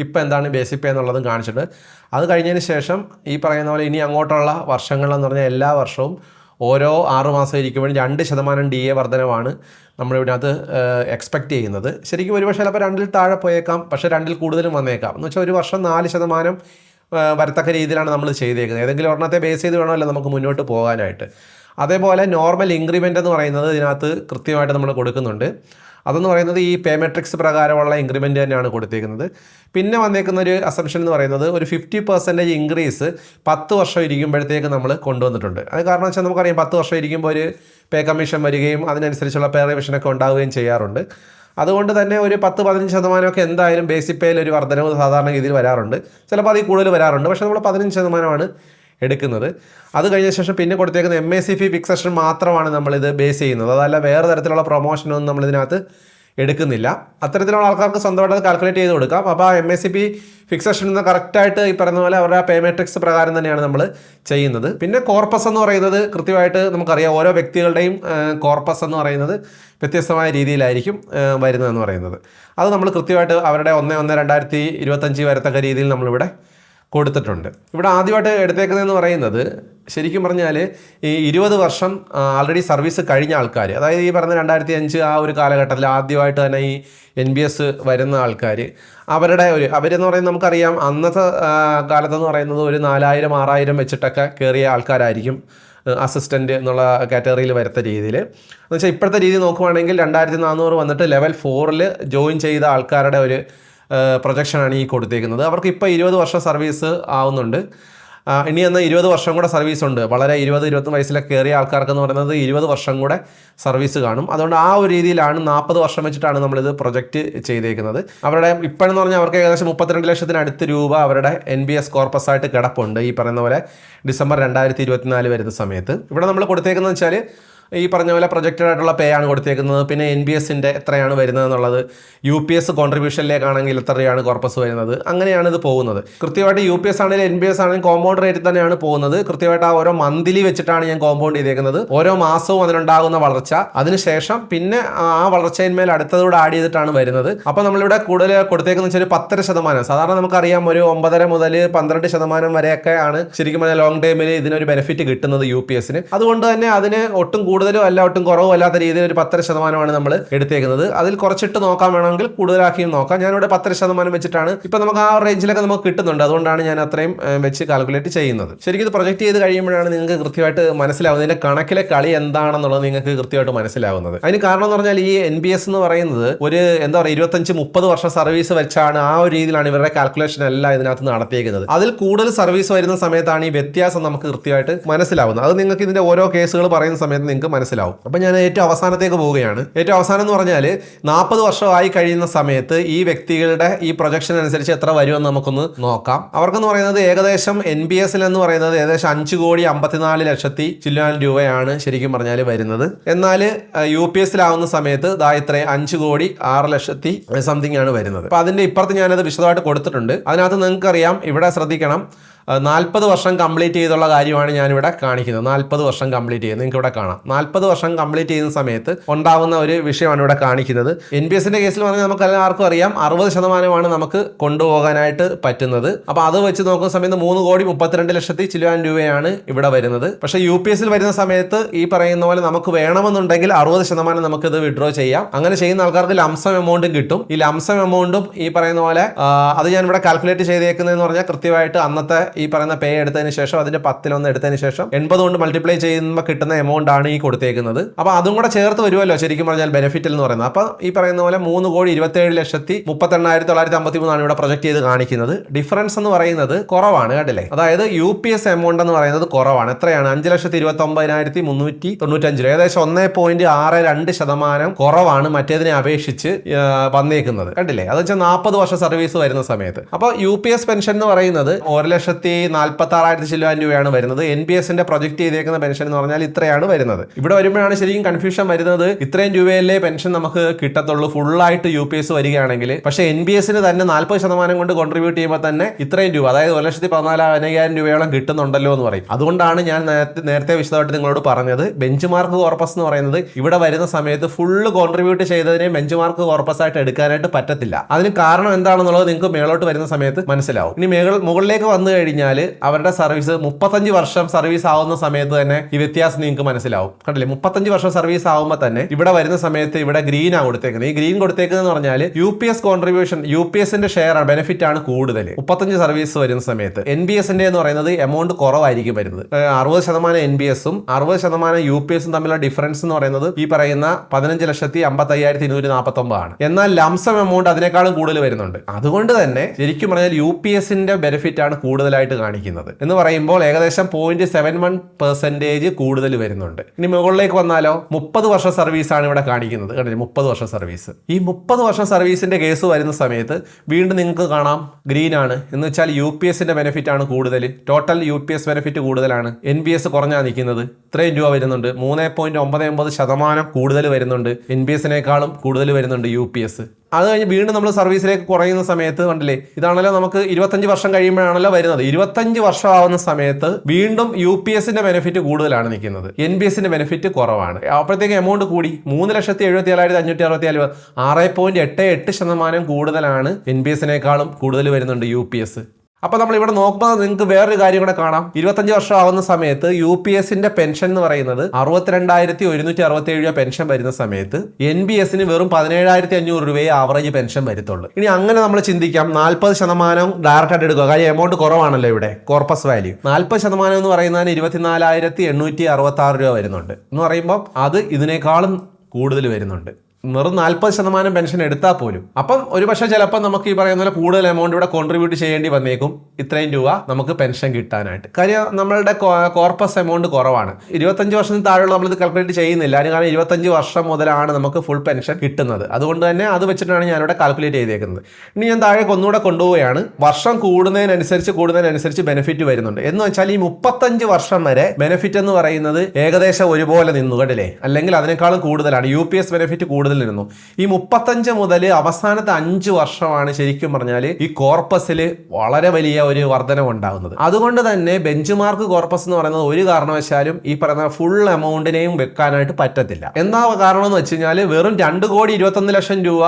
ഇപ്പോൾ എന്താണ് ബേസിക് പേ എന്നുള്ളതും കാണിച്ചിട്ട്. അത് കഴിഞ്ഞതിന് ശേഷം ഈ പറയുന്ന പോലെ ഇനി അങ്ങോട്ടുള്ള വർഷങ്ങളെന്ന് പറഞ്ഞാൽ എല്ലാ വർഷവും ഓരോ 6 മാസം ഇരിക്കുമ്പോഴും 2% DA വർധനവാണ് നമ്മളിതിനകത്ത് എക്സ്പെക്റ്റ് ചെയ്യുന്നത്. ശരിക്കും ഒരുപക്ഷെ ചിലപ്പോൾ 2-ൽ താഴെ പോയേക്കാം, പക്ഷേ 2-ൽ കൂടുതലും വന്നേക്കാം. എന്ന് വെച്ചാൽ ഒരു വർഷം 4% വരത്തക്ക രീതിയിലാണ് നമ്മൾ ചെയ്തേക്കുന്നത്. ഏതെങ്കിലും ഒരെണ്ണത്തെ ബേസ് ചെയ്ത് വേണമല്ലോ നമുക്ക് മുന്നോട്ട് പോകാനായിട്ട്. അതേപോലെ നോർമൽ ഇൻക്രിമെൻ്റ് എന്ന് പറയുന്നത് ഇതിനകത്ത് കൃത്യമായിട്ട് നമ്മൾ കൊടുക്കുന്നുണ്ട്. അതെന്ന് പറയുന്നത് ഈ പേ മെട്രിക്സ് പ്രകാരമുള്ള ഇൻക്രിമെൻ്റ് തന്നെയാണ് കൊടുത്തേക്കുന്നത്. പിന്നെ വന്നേക്കുന്ന ഒരു അസംഷൻ എന്ന് പറയുന്നത് ഒരു 50% ഇൻക്രീസ് 10 വർഷം ഇരിക്കുമ്പോഴത്തേക്ക് നമ്മൾ കൊണ്ടുവന്നിട്ടുണ്ട്. അത് കാരണം വെച്ചാൽ നമുക്കറിയാം 10 വർഷം ഇരിക്കുമ്പോൾ ഒരു പേ കമ്മീഷൻ വരികയും അതിനനുസരിച്ചുള്ള പേ റിവിഷനൊക്കെ ഉണ്ടാവുകയും ചെയ്യാറുണ്ട്. അതുകൊണ്ട് തന്നെ ഒരു 10-15% എന്തായാലും ബേസിക് പേയിൽ ഒരു വർധനവ് സാധാരണ രീതിയിൽ വരാറുണ്ട്. ചിലപ്പോൾ അതിൽ കൂടുതൽ വരാറുണ്ട്, പക്ഷേ നമ്മൾ 15% എടുക്കുന്നത്. അത് കഴിഞ്ഞ ശേഷം പിന്നെ കൊടുത്തേക്കുന്ന MACP ഫിക്സേഷൻ മാത്രമാണ് നമ്മളിത് ബേസ് ചെയ്യുന്നത്. അതല്ല വേറെ തരത്തിലുള്ള പ്രൊമോഷനൊന്നും നമ്മളിതിനകത്ത് എടുക്കുന്നില്ല. അത്തരത്തിലുള്ള ആൾക്കാർക്ക് സ്വന്തമായിട്ട് കാൽക്കുലേറ്റ് ചെയ്ത് കൊടുക്കാം. അപ്പോൾ ആ MACP ഫിക്സേഷൻ നിന്ന് കറക്റ്റായിട്ട് ഈ പറയുന്ന പോലെ അവരുടെ പേ മെട്രിക്സ് പ്രകാരം തന്നെയാണ് നമ്മൾ ചെയ്യുന്നത്. പിന്നെ കോർപ്പസ് എന്ന് പറയുന്നത് കൃത്യമായിട്ട് നമുക്കറിയാം, ഓരോ വ്യക്തികളുടെയും കോർപ്പസ് എന്ന് പറയുന്നത് വ്യത്യസ്തമായ രീതിയിലായിരിക്കും വരുന്നതെന്ന് പറയുന്നത്. അത് നമ്മൾ കൃത്യമായിട്ട് അവരുടെ 1/1/2025 വരത്തക്ക രീതിയിൽ നമ്മളിവിടെ കൊടുത്തിട്ടുണ്ട്. ഇവിടെ ആദ്യമായിട്ട് എടുത്തേക്കുന്നതെന്ന് പറയുന്നത് ശരിക്കും പറഞ്ഞാൽ ഈ 20 വർഷം ആൾറെഡി സർവീസ് കഴിഞ്ഞ ആൾക്കാർ, അതായത് ഈ പറഞ്ഞ 2005 ആ ഒരു കാലഘട്ടത്തിൽ ആദ്യമായിട്ട് തന്നെ ഈ NBS വരുന്ന ആൾക്കാർ, അവരെന്ന് പറയുന്നത് നമുക്കറിയാം അന്നത്തെ കാലത്തെന്ന് പറയുന്നത് ഒരു 4000-6000 വെച്ചിട്ടൊക്കെ കയറിയ ആൾക്കാരായിരിക്കും അസിസ്റ്റൻ്റ് എന്നുള്ള കാറ്റഗറിയിൽ വരുത്ത രീതിയിൽ. എന്ന് വെച്ചാൽ ഇപ്പോഴത്തെ രീതി നോക്കുവാണെങ്കിൽ 2400 വന്നിട്ട് ലെവൽ 4-ൽ ജോയിൻ ചെയ്ത ആൾക്കാരുടെ ഒരു പ്രൊജക്ഷനാണ് ഈ കൊടുത്തേക്കുന്നത്. അവർക്ക് ഇപ്പോൾ 20 വർഷം സർവീസ് ആവുന്നുണ്ട്. ഇനി എന്നാൽ 20 വർഷം കൂടെ സർവീസ് ഉണ്ട്. വളരെ 20-21 വയസ്സിലൊക്കെ കയറിയ ആൾക്കാർക്കെന്ന് പറയുന്നത് 20 വർഷം കൂടെ സർവീസ് കാണും. അതുകൊണ്ട് ആ ഒരു രീതിയിലാണ് 40 വർഷം വെച്ചിട്ടാണ് നമ്മളിത് പ്രൊജക്റ്റ് ചെയ്തേക്കുന്നത്. അവരുടെ ഇപ്പോഴെന്ന് പറഞ്ഞാൽ അവർക്ക് ഏകദേശം 32 ലക്ഷത്തിനടുത്ത് രൂപ അവരുടെ NBS കോർപ്പസ് ആയിട്ട് കിടപ്പുണ്ട് ഈ പറയുന്ന പോലെ ഡിസംബർ 2024 വരുന്ന സമയത്ത്. ഇവിടെ നമ്മൾ കൊടുത്തേക്കുന്നത് വെച്ചാൽ ഈ പറഞ്ഞ പോലെ പ്രൊജക്റ്റഡ് ആയിട്ടുള്ള പേ ആണ് കൊടുത്തേക്കുന്നത്. പിന്നെ NBSൻ്റെ എത്രയാണ് വരുന്നത് എന്നുള്ളത്, UPS കോൺട്രിബ്യൂഷനിലേക്കാണെങ്കിൽ എത്ര രൂപയാണ് കോർപ്പസ് വരുന്നത്, അങ്ങനെയാണ് ഇത് പോകുന്നത്. കൃത്യമായിട്ട് UPS ആണെങ്കിലും NBS ആണെങ്കിലും കോമ്പൗണ്ട് റേറ്റിൽ തന്നെയാണ് പോകുന്നത്. കൃത്യമായിട്ട് ആ ഓരോ മന്ത്ലി വെച്ചിട്ടാണ് ഞാൻ കോമ്പൗണ്ട് ചെയ്തേക്കുന്നത്. ഓരോ മാസവും അതിനുണ്ടാകുന്ന വളർച്ച, അതിനുശേഷം പിന്നെ ആ വളർച്ചയിന്മേൽ അടുത്തതോടെ ആഡ് ചെയ്തിട്ടാണ് വരുന്നത്. അപ്പോൾ നമ്മളിവിടെ കൂടുതൽ കൊടുത്തേക്കുന്ന വെച്ചാൽ 10%. സാധാരണ നമുക്കറിയാം ഒരു 9.5 മുതൽ 12% വരെയൊക്കെ ആണ് ശരിക്കും പറഞ്ഞാൽ ലോങ് ടൈമിൽ ഇതിനൊരു ബെനിഫിറ്റ് കിട്ടുന്നത് UPSന്. അതുകൊണ്ട് തന്നെ അതിന് ഒട്ടും കൂടുതലും അല്ല ഒട്ടും കുറവും അല്ലാത്ത രീതിയിൽ ഒരു 10% നമ്മൾ എടുത്തേക്കുന്നത്. അതിൽ കുറച്ചിട്ട് നോക്കാൻ വേണമെങ്കിൽ കൂടുതലാക്കിയും നോക്കാം. ഞാനിവിടെ 10% വെച്ചിട്ടാണ് ഇപ്പൊ നമുക്ക് ആ റേഞ്ചിലൊക്കെ നമുക്ക് കിട്ടുന്നുണ്ട്. അതുകൊണ്ടാണ് ഞാൻ അത്രയും വെച്ച് കാൽക്കുലേറ്റ് ചെയ്യുന്നത്. ശരിക്കും ഇത് പ്രൊജക്ട് ചെയ്ത് കഴിയുമ്പോഴാണ് നിങ്ങൾക്ക് കൃത്യമായിട്ട് മനസ്സിലാവുന്നത് ഇതിന്റെ കണക്കിലെ കളി എന്താണെന്നുള്ളത് നിങ്ങൾക്ക് കൃത്യമായിട്ട് മനസ്സിലാവുന്നത്. അതിന് കാരണം എന്ന് പറഞ്ഞാൽ ഈ NBS എന്ന് പറയുന്നത് ഒരു എന്താ പറയുക 25-30 വർഷം സർവീസ് വെച്ചാണ് ആ ഒരു രീതിയിലാണ് ഇവരുടെ കാൽക്കുലേഷൻ എല്ലാം ഇതിനകത്ത് നടത്തിയേക്കുന്നത്. അതിൽ കൂടുതൽ സർവീസ് വരുന്ന സമയത്താണ് ഈ വ്യത്യാസം നമുക്ക് കൃത്യമായിട്ട് മനസ്സിലാവുന്നത്. അത് നിങ്ങൾക്ക് ഇതിന്റെ ഓരോ കേസുകൾ പറയുന്ന സമയത്ത് നിങ്ങൾക്ക് മനസ്സിലാവും. അപ്പൊ ഞാൻ ഏറ്റവും അവസാനത്തേക്ക് പോവുകയാണ്. ഏറ്റവും അവസാനം എന്ന് പറഞ്ഞാൽ 40 വർഷമായി കഴിയുന്ന സമയത്ത് ഈ വ്യക്തികളുടെ ഈ പ്രൊജക്ഷൻ അനുസരിച്ച് എത്ര വരുമെന്ന് നമുക്കൊന്ന് നോക്കാം. അവർക്കെന്ന് പറയുന്നത് ഏകദേശം NBS എന്ന് പറയുന്നത് ഏകദേശം 5,54,00,000 ചില്ലാൻ രൂപയാണ് ശരിക്കും പറഞ്ഞാൽ വരുന്നത്. എന്നാൽ UPS സമയത്ത് ഇത്രേ 5,06,00,000 സംതിങ് ആണ് വരുന്നത്. അപ്പൊ അതിന്റെ ഇപ്പുറത്ത് ഞാനത് വിശദമായിട്ട് കൊടുത്തിട്ടുണ്ട്. അതിനകത്ത് നിങ്ങൾക്കറിയാം ഇവിടെ ശ്രദ്ധിക്കണം 40 വർഷം കംപ്ലീറ്റ് ചെയ്തുള്ള കാര്യമാണ് ഞാനിവിടെ കാണിക്കുന്നത്. 40 വർഷം കംപ്ലീറ്റ് ചെയ്യുന്നത് നിങ്ങൾക്ക് ഇവിടെ കാണാം. 40 വർഷം കംപ്ലീറ്റ് ചെയ്യുന്ന സമയത്ത് ഉണ്ടാകുന്ന ഒരു വിഷയമാണ് ഇവിടെ കാണിക്കുന്നത്. NBSന്റെ കേസിൽ പറഞ്ഞാൽ നമുക്ക് എല്ലാവർക്കും അറിയാം 60% നമുക്ക് കൊണ്ടുപോകാനായിട്ട് പറ്റുന്നത്. അപ്പൊ അത് വെച്ച് നോക്കുന്ന സമയത്ത് 3,32,00,000 ചില്ലാൻ രൂപയാണ് ഇവിടെ വരുന്നത്. പക്ഷേ UPS വരുന്ന സമയത്ത് ഈ പറയുന്ന പോലെ നമുക്ക് വേണമെന്നുണ്ടെങ്കിൽ 60% നമുക്കിത് വിഡ്രോ ചെയ്യാം. അങ്ങനെ ചെയ്യുന്ന ആൾക്കാർക്ക് ലംസം എമൗണ്ടും കിട്ടും. ഈ ലംസം എമൗണ്ടും ഈ പറയുന്ന പോലെ അത് ഞാൻ ഇവിടെ കാൽക്കുലേറ്റ് ചെയ്തേക്കുന്നതെന്ന് പറഞ്ഞാൽ കൃത്യമായിട്ട് അന്നത്തെ ഈ പറയുന്ന പേ എടുത്തതിന് ശേഷം അതിന്റെ 10 എടുത്തതിന് ശേഷം 80 കൊണ്ട് മൾട്ടിപ്ലൈ ചെയ്യുമ്പോൾ കിട്ടുന്ന എമൗണ്ട് ആണ് ഈ കൊടുത്തേക്കുന്നത്. അപ്പൊ അതും കൂടെ ചേർത്ത് വരുമല്ലോ ശരിക്കും പറഞ്ഞാൽ ബെനിഫിറ്റ് എന്ന് പറയുന്നത്. അപ്പൊ ഈ പറയുന്ന പോലെ 3,27,32,953 ഇവിടെ പ്രൊജക്ട് ചെയ്ത് കാണിക്കുന്നത്. ഡിഫറൻസ് എന്ന് പറയുന്നത് കുറവാണ് കണ്ടില്ലേ. അതായത് UPS എമൗണ്ട് എന്ന് പറയുന്നത് കുറവാണ്. എത്രയാണ് 5,29,395 രൂപ, ഏകദേശം 1.62% കുറവാണ് മറ്റേതിനെ അപേക്ഷിച്ച് വന്നേക്കുന്നത് കണ്ടില്ലേ. അത് വെച്ചാൽ 40 വർഷം സർവീസ് വരുന്ന സമയത്ത്. അപ്പോൾ UPS പെൻഷൻ എന്ന് പറയുന്നത് 1,46,000 ചില്ലാൻ രൂപയാണ് വരുന്നത്. NBSന്റെ പ്രൊജക്ട് ചെയ്തേക്കുന്ന പെൻഷൻ എന്ന് പറഞ്ഞാൽ ഇത്രയാണ് വരുന്നത്. ഇവിടെ വരുമ്പോഴാണ് ശരിക്കും കൺഫ്യൂഷൻ വരുന്നത്. ഇത്രയും രൂപയല്ലേ പെൻഷൻ നമുക്ക് കിട്ടത്തുള്ളൂ ഫുള്ളായിട്ട് UPS വരികയാണെങ്കിൽ. പക്ഷേ NBSന് തന്നെ 40% കൊണ്ട് കോൺട്രിബ്യൂട്ട് ചെയ്യുമ്പോൾ തന്നെ ഇത്രയും രൂപ, അതായത് 1,14,500 രൂപയോളം കിട്ടുന്നുണ്ടല്ലോ എന്ന് പറയും. അതുകൊണ്ടാണ് ഞാൻ നേരത്തെ വിശദമായിട്ട് നിങ്ങളോട് പറഞ്ഞത് ബെഞ്ച് മാർക്ക് കോർപ്പസ് എന്ന് പറയുന്നത് ഇവിടെ വരുന്ന സമയത്ത് ഫുള്ള് കോൺട്രിബ്യൂട്ട് ചെയ്തതിനെ ബെഞ്ച് മാർക്ക് കോർപ്പസ് ആയിട്ട് എടുക്കാനായിട്ട് പറ്റത്തില്ല. അതിന് കാരണം എന്താണെന്നുള്ളത് നിങ്ങൾക്ക് മേളോട്ട് വരുന്ന സമയത്ത് മനസ്സിലാവും. ഇനി മുകളിലേക്ക് വന്നു കഴിഞ്ഞാൽ അവരുടെ സർവീസ് 35 വർഷം സർവീസ് ആവുന്ന സമയത്ത് തന്നെ ഈ വ്യത്യാസം നിങ്ങൾക്ക് മനസ്സിലാവും കണ്ടില്ലേ. 35 വർഷം സർവീസ് ആവുമ്പോൾ തന്നെ ഇവിടെ വരുന്ന സമയത്ത് ഇവിടെ ഗ്രീൻ ആണ് കൊടുത്തേക്കുന്നത്. ഈ ഗ്രീൻ കൊടുത്തേക്കുന്നത് പറഞ്ഞാൽ UPS കോൺട്രിബ്യൂഷൻ, UPSന്റെ ഷെയർ ആണ്, ബെനിഫിറ്റ് ആണ് കൂടുതൽ 35 സർവീസ് വരുന്ന സമയത്ത്. NBSന്റെ എന്ന് പറയുന്നത് എമൗണ്ട് കുറവായിരിക്കും വരുന്നത്. 60% NBSഉം 60% UPSഉം തമ്മിലുള്ള ഡിഫറൻസ് എന്ന് പറയുന്നത് ഈ പറയുന്ന 15,55,249 ആണ്. എന്നാൽ ലംസം എമൗണ്ട് അതിനേക്കാളും കൂടുതൽ വരുന്നുണ്ട്. അതുകൊണ്ട് തന്നെ ശരിക്കും പറഞ്ഞാൽ UPSന്റെ ബെനിഫിറ്റ് ആണ് കൂടുതലായിട്ട് കാണിക്കുന്നത് എന്ന് പറയുമ്പോൾ ഏകദേശം 0.71% കൂടുതൽ വരുന്നുണ്ട്. ഇനി മുകളിലേക്ക് വന്നാലോ 30 വർഷം സർവീസ് ആണ് ഇവിടെ കാണിക്കുന്നത് കണ്ടില്ലേ. 30 വർഷം സർവീസ്. ഈ 30 വർഷം സർവീസിന്റെ കേസ് വരുന്ന സമയത്ത് വീണ്ടും നിങ്ങൾക്ക് കാണാം ഗ്രീൻ ആണ്. എന്ന് വെച്ചാൽ UPSന്റെ ബെനിഫിറ്റ് ആണ് കൂടുതൽ. ടോട്ടൽ UPS ബെനിഫിറ്റ് കൂടുതലാണ്. NBS കുറഞ്ഞാണ് നിൽക്കുന്നത്. ഇത്രയും രൂപ വരുന്നുണ്ട്. 3.99% കൂടുതൽ വരുന്നുണ്ട്. NBSനേക്കാളും കൂടുതൽ വരുന്നുണ്ട് UPS. അത് കഴിഞ്ഞ് വീണ്ടും നമ്മൾ സർവീസിലേക്ക് കുറയുന്ന സമയത്ത് കണ്ടില്ലേ, ഇതാണല്ലോ നമുക്ക് 25 വർഷം കഴിയുമ്പോഴാണല്ലോ വരുന്നത്. 25 വർഷം ആവുന്ന സമയത്ത് വീണ്ടും UPSന്റെ ബെനിഫിറ്റ് കൂടുതലാണ് നിൽക്കുന്നത്. NBSന്റെ ബെനിഫിറ്റ് കുറവാണ്. അപ്പോഴത്തേക്ക് എമൗണ്ട് കൂടി 3,77,564 6.88% കൂടുതലാണ്. NBSനേക്കാളും കൂടുതൽ വരുന്നുണ്ട് UPS. അപ്പോൾ നമ്മൾ ഇവിടെ നോക്കുമ്പോൾ നിങ്ങൾക്ക് വേറൊരു കാര്യം കൂടെ കാണാം. 25 വർഷം ആവുന്ന സമയത്ത് UPSന്റെ പെൻഷൻ എന്ന് പറയുന്നത് 62,167 രൂപ പെൻഷൻ വരുന്ന സമയത്ത് NBSന് വെറും 17,500 രൂപയെ ആവറേജ് പെൻഷൻ വരുത്തുള്ളൂ. ഇനി അങ്ങനെ നമ്മൾ ചിന്തിക്കാം 40% ഡയറക്റ്റ് ആയിട്ട് എടുക്കുക. കാര്യം എമൗണ്ട് കുറവാണല്ലോ ഇവിടെ കോർപ്പസ് വാല്യൂ. 40% എന്ന് പറയുന്നതിന് 24,866 രൂപ വരുന്നുണ്ട് എന്ന് പറയുമ്പോൾ അത് ഇതിനേക്കാളും കൂടുതൽ വരുന്നുണ്ട്. വെറും 40% പെൻഷൻ എടുത്താൽ പോലും. അപ്പം ഒരു പക്ഷേ ചിലപ്പോൾ നമുക്ക് ഈ പറയുന്ന പോലെ കൂടുതൽ എമൗണ്ട് ഇവിടെ കോൺട്രിബ്യൂട്ട് ചെയ്യേണ്ടി വന്നേക്കും ഇത്രയും രൂപ നമുക്ക് പെൻഷൻ കിട്ടാനായിട്ട്. കാര്യം നമ്മളുടെ കോർപ്പസ് എമൗണ്ട് കുറവാണ്. 25 വർഷത്തിന് താഴെയുള്ള നമ്മളിത് കാൽക്കുലേറ്റ് ചെയ്യുന്നില്ല. അതിന് കാരണം 25 വർഷം മുതലാണ് നമുക്ക് ഫുൾ പെൻഷൻ കിട്ടുന്നത്. അതുകൊണ്ട് തന്നെ അത് വെച്ചിട്ടാണ് ഞാനിവിടെ കാൽക്കുലേറ്റ് ചെയ്തേക്കുന്നത്. ഇനി ഞാൻ താഴേക്ക് ഒന്നുകൂടെ കൊണ്ടുപോവുകയാണ്. വർഷം കൂടുന്നതിനനുസരിച്ച് ബെനിഫിറ്റ് വരുന്നുണ്ട്. എന്ന് വെച്ചാൽ ഈ 35 വർഷം വരെ ബെനിഫിറ്റ് എന്ന് പറയുന്നത് ഏകദേശം ഒരുപോലെ നിന്നു കണ്ടില്ലേ. അല്ലെങ്കിൽ അതിനേക്കാളും കൂടുതലാണ്. UPS ബെനിഫിറ്റ് കൂടുതൽ കൂടുതൽ ഇരുന്നു. ഈ 35 മുതൽ അവസാനത്തെ 5 വർഷമാണ് ശരിക്കും പറഞ്ഞാൽ ഈ കോർപ്പസിൽ വളരെ വലിയ ഒരു വർധനം ഉണ്ടാകുന്നത്. അതുകൊണ്ട് തന്നെ ബെഞ്ച് മാർക്ക് കോർപ്പസ് എന്ന് പറയുന്നത് ഒരു കാരണവശാലും ഈ പറയുന്ന ഫുൾ എമൗണ്ടിനെയും വെക്കാനായിട്ട് പറ്റത്തില്ല. എന്താ കാരണം എന്ന് വെച്ച് കഴിഞ്ഞാൽ വെറും 2,21,00,000 രൂപ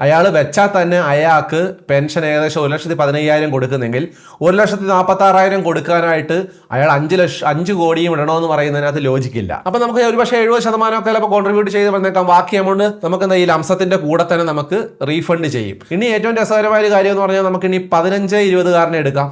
അയാൾ വെച്ചാൽ തന്നെ അയാൾക്ക് പെൻഷൻ ഏകദേശം 1,15,000 കൊടുക്കുന്നെങ്കിൽ 1,46,000 കൊടുക്കാനായിട്ട് അയാൾ 5 കോടിയും ഇടണമെന്ന് പറയുന്നതിനകത്ത് ലോജിക്കില്ല. അപ്പൊ നമുക്ക് ഒരുപക്ഷെ 70% ഒക്കെ ചിലപ്പോൾ കോൺട്രിബ്യൂട്ട് ചെയ്ത് വന്നേക്കാം. ബാക്കി എമൗണ്ട് നമുക്ക് എന്താ ഈ ലംസത്തിന്റെ കൂടെ തന്നെ നമുക്ക് റീഫണ്ട് ചെയ്യും. ഇനി ഏറ്റവും രസകരമായ ഒരു കാര്യം എന്ന് പറഞ്ഞാൽ നമുക്ക് ഇനി 15-20 എടുക്കാം.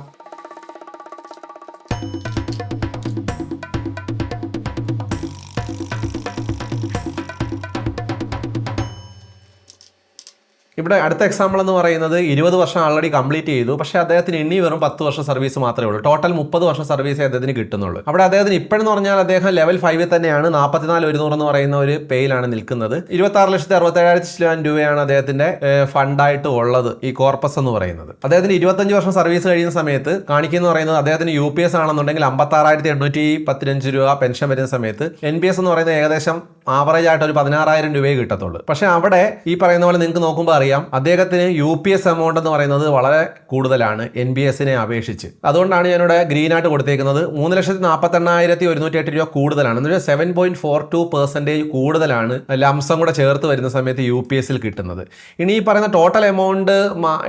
ഇവിടെ അടുത്ത എക്സാമ്പിൾ എന്ന് പറയുന്നത് 20 വർഷം ആൾറെഡി കംപ്ലീറ്റ് ചെയ്തു. പക്ഷേ അദ്ദേഹത്തിന് ഇനി വെറും 10 വർഷം സർവീസ് മാത്രമേ ഉള്ളൂ. ടോട്ടൽ 30 വർഷം സർവീസ് അദ്ദേഹത്തിന് കിട്ടുന്നുള്ളൂ. അവിടെ അദ്ദേഹത്തിന് ഇപ്പോഴെന്ന് പറഞ്ഞാൽ അദ്ദേഹം ലെവൽ 5 തന്നെയാണ് 44,100 എന്ന് പറയുന്ന ഒരു പേയിലാണ് നിൽക്കുന്നത്. 26,67,000 രൂപയാണ് അദ്ദേഹത്തിന്റെ ഫണ്ടായിട്ട് ഉള്ളത് ഈ കോർപ്പസ് എന്ന് പറയുന്നത്. അദ്ദേഹത്തിന് 25 വർഷം സർവീസ് കഴിയുന്ന സമയത്ത് കാണിക്കുന്ന പറയുന്നത് അദ്ദേഹത്തിന് UPS ആണെന്നുണ്ടെങ്കിൽ 56,815 രൂപ പെൻഷൻ വരുന്ന സമയത്ത് NPS എന്ന് പറയുന്നത് ഏകദേശം ആവറേജ് ആയിട്ട് ഒരു 16,000 രൂപയെ കിട്ടത്തുള്ളൂ. പക്ഷെ അവിടെ ഈ പറയുന്ന പോലെ നിങ്ങൾക്ക് നോക്കുമ്പോൾ അറിയാം അദ്ദേഹത്തിന് UPS എമൗണ്ട് എന്ന് പറയുന്നത് വളരെ കൂടുതലാണ് NPSനെ അപേക്ഷിച്ച്. അതുകൊണ്ടാണ് ഞാനിവിടെ ഗ്രീൻ ആയിട്ട് കൊടുത്തേക്കുന്നത്. 3,48,108 രൂപ കൂടുതലാണ്. എന്നൊരു 7.42% കൂടുതലാണ് ലംസം കൂടെ ചേർത്ത് വരുന്ന സമയത്ത് UPSൽ കിട്ടുന്നത്. ഇനി ഈ പറയുന്ന ടോട്ടൽ എമൗണ്ട്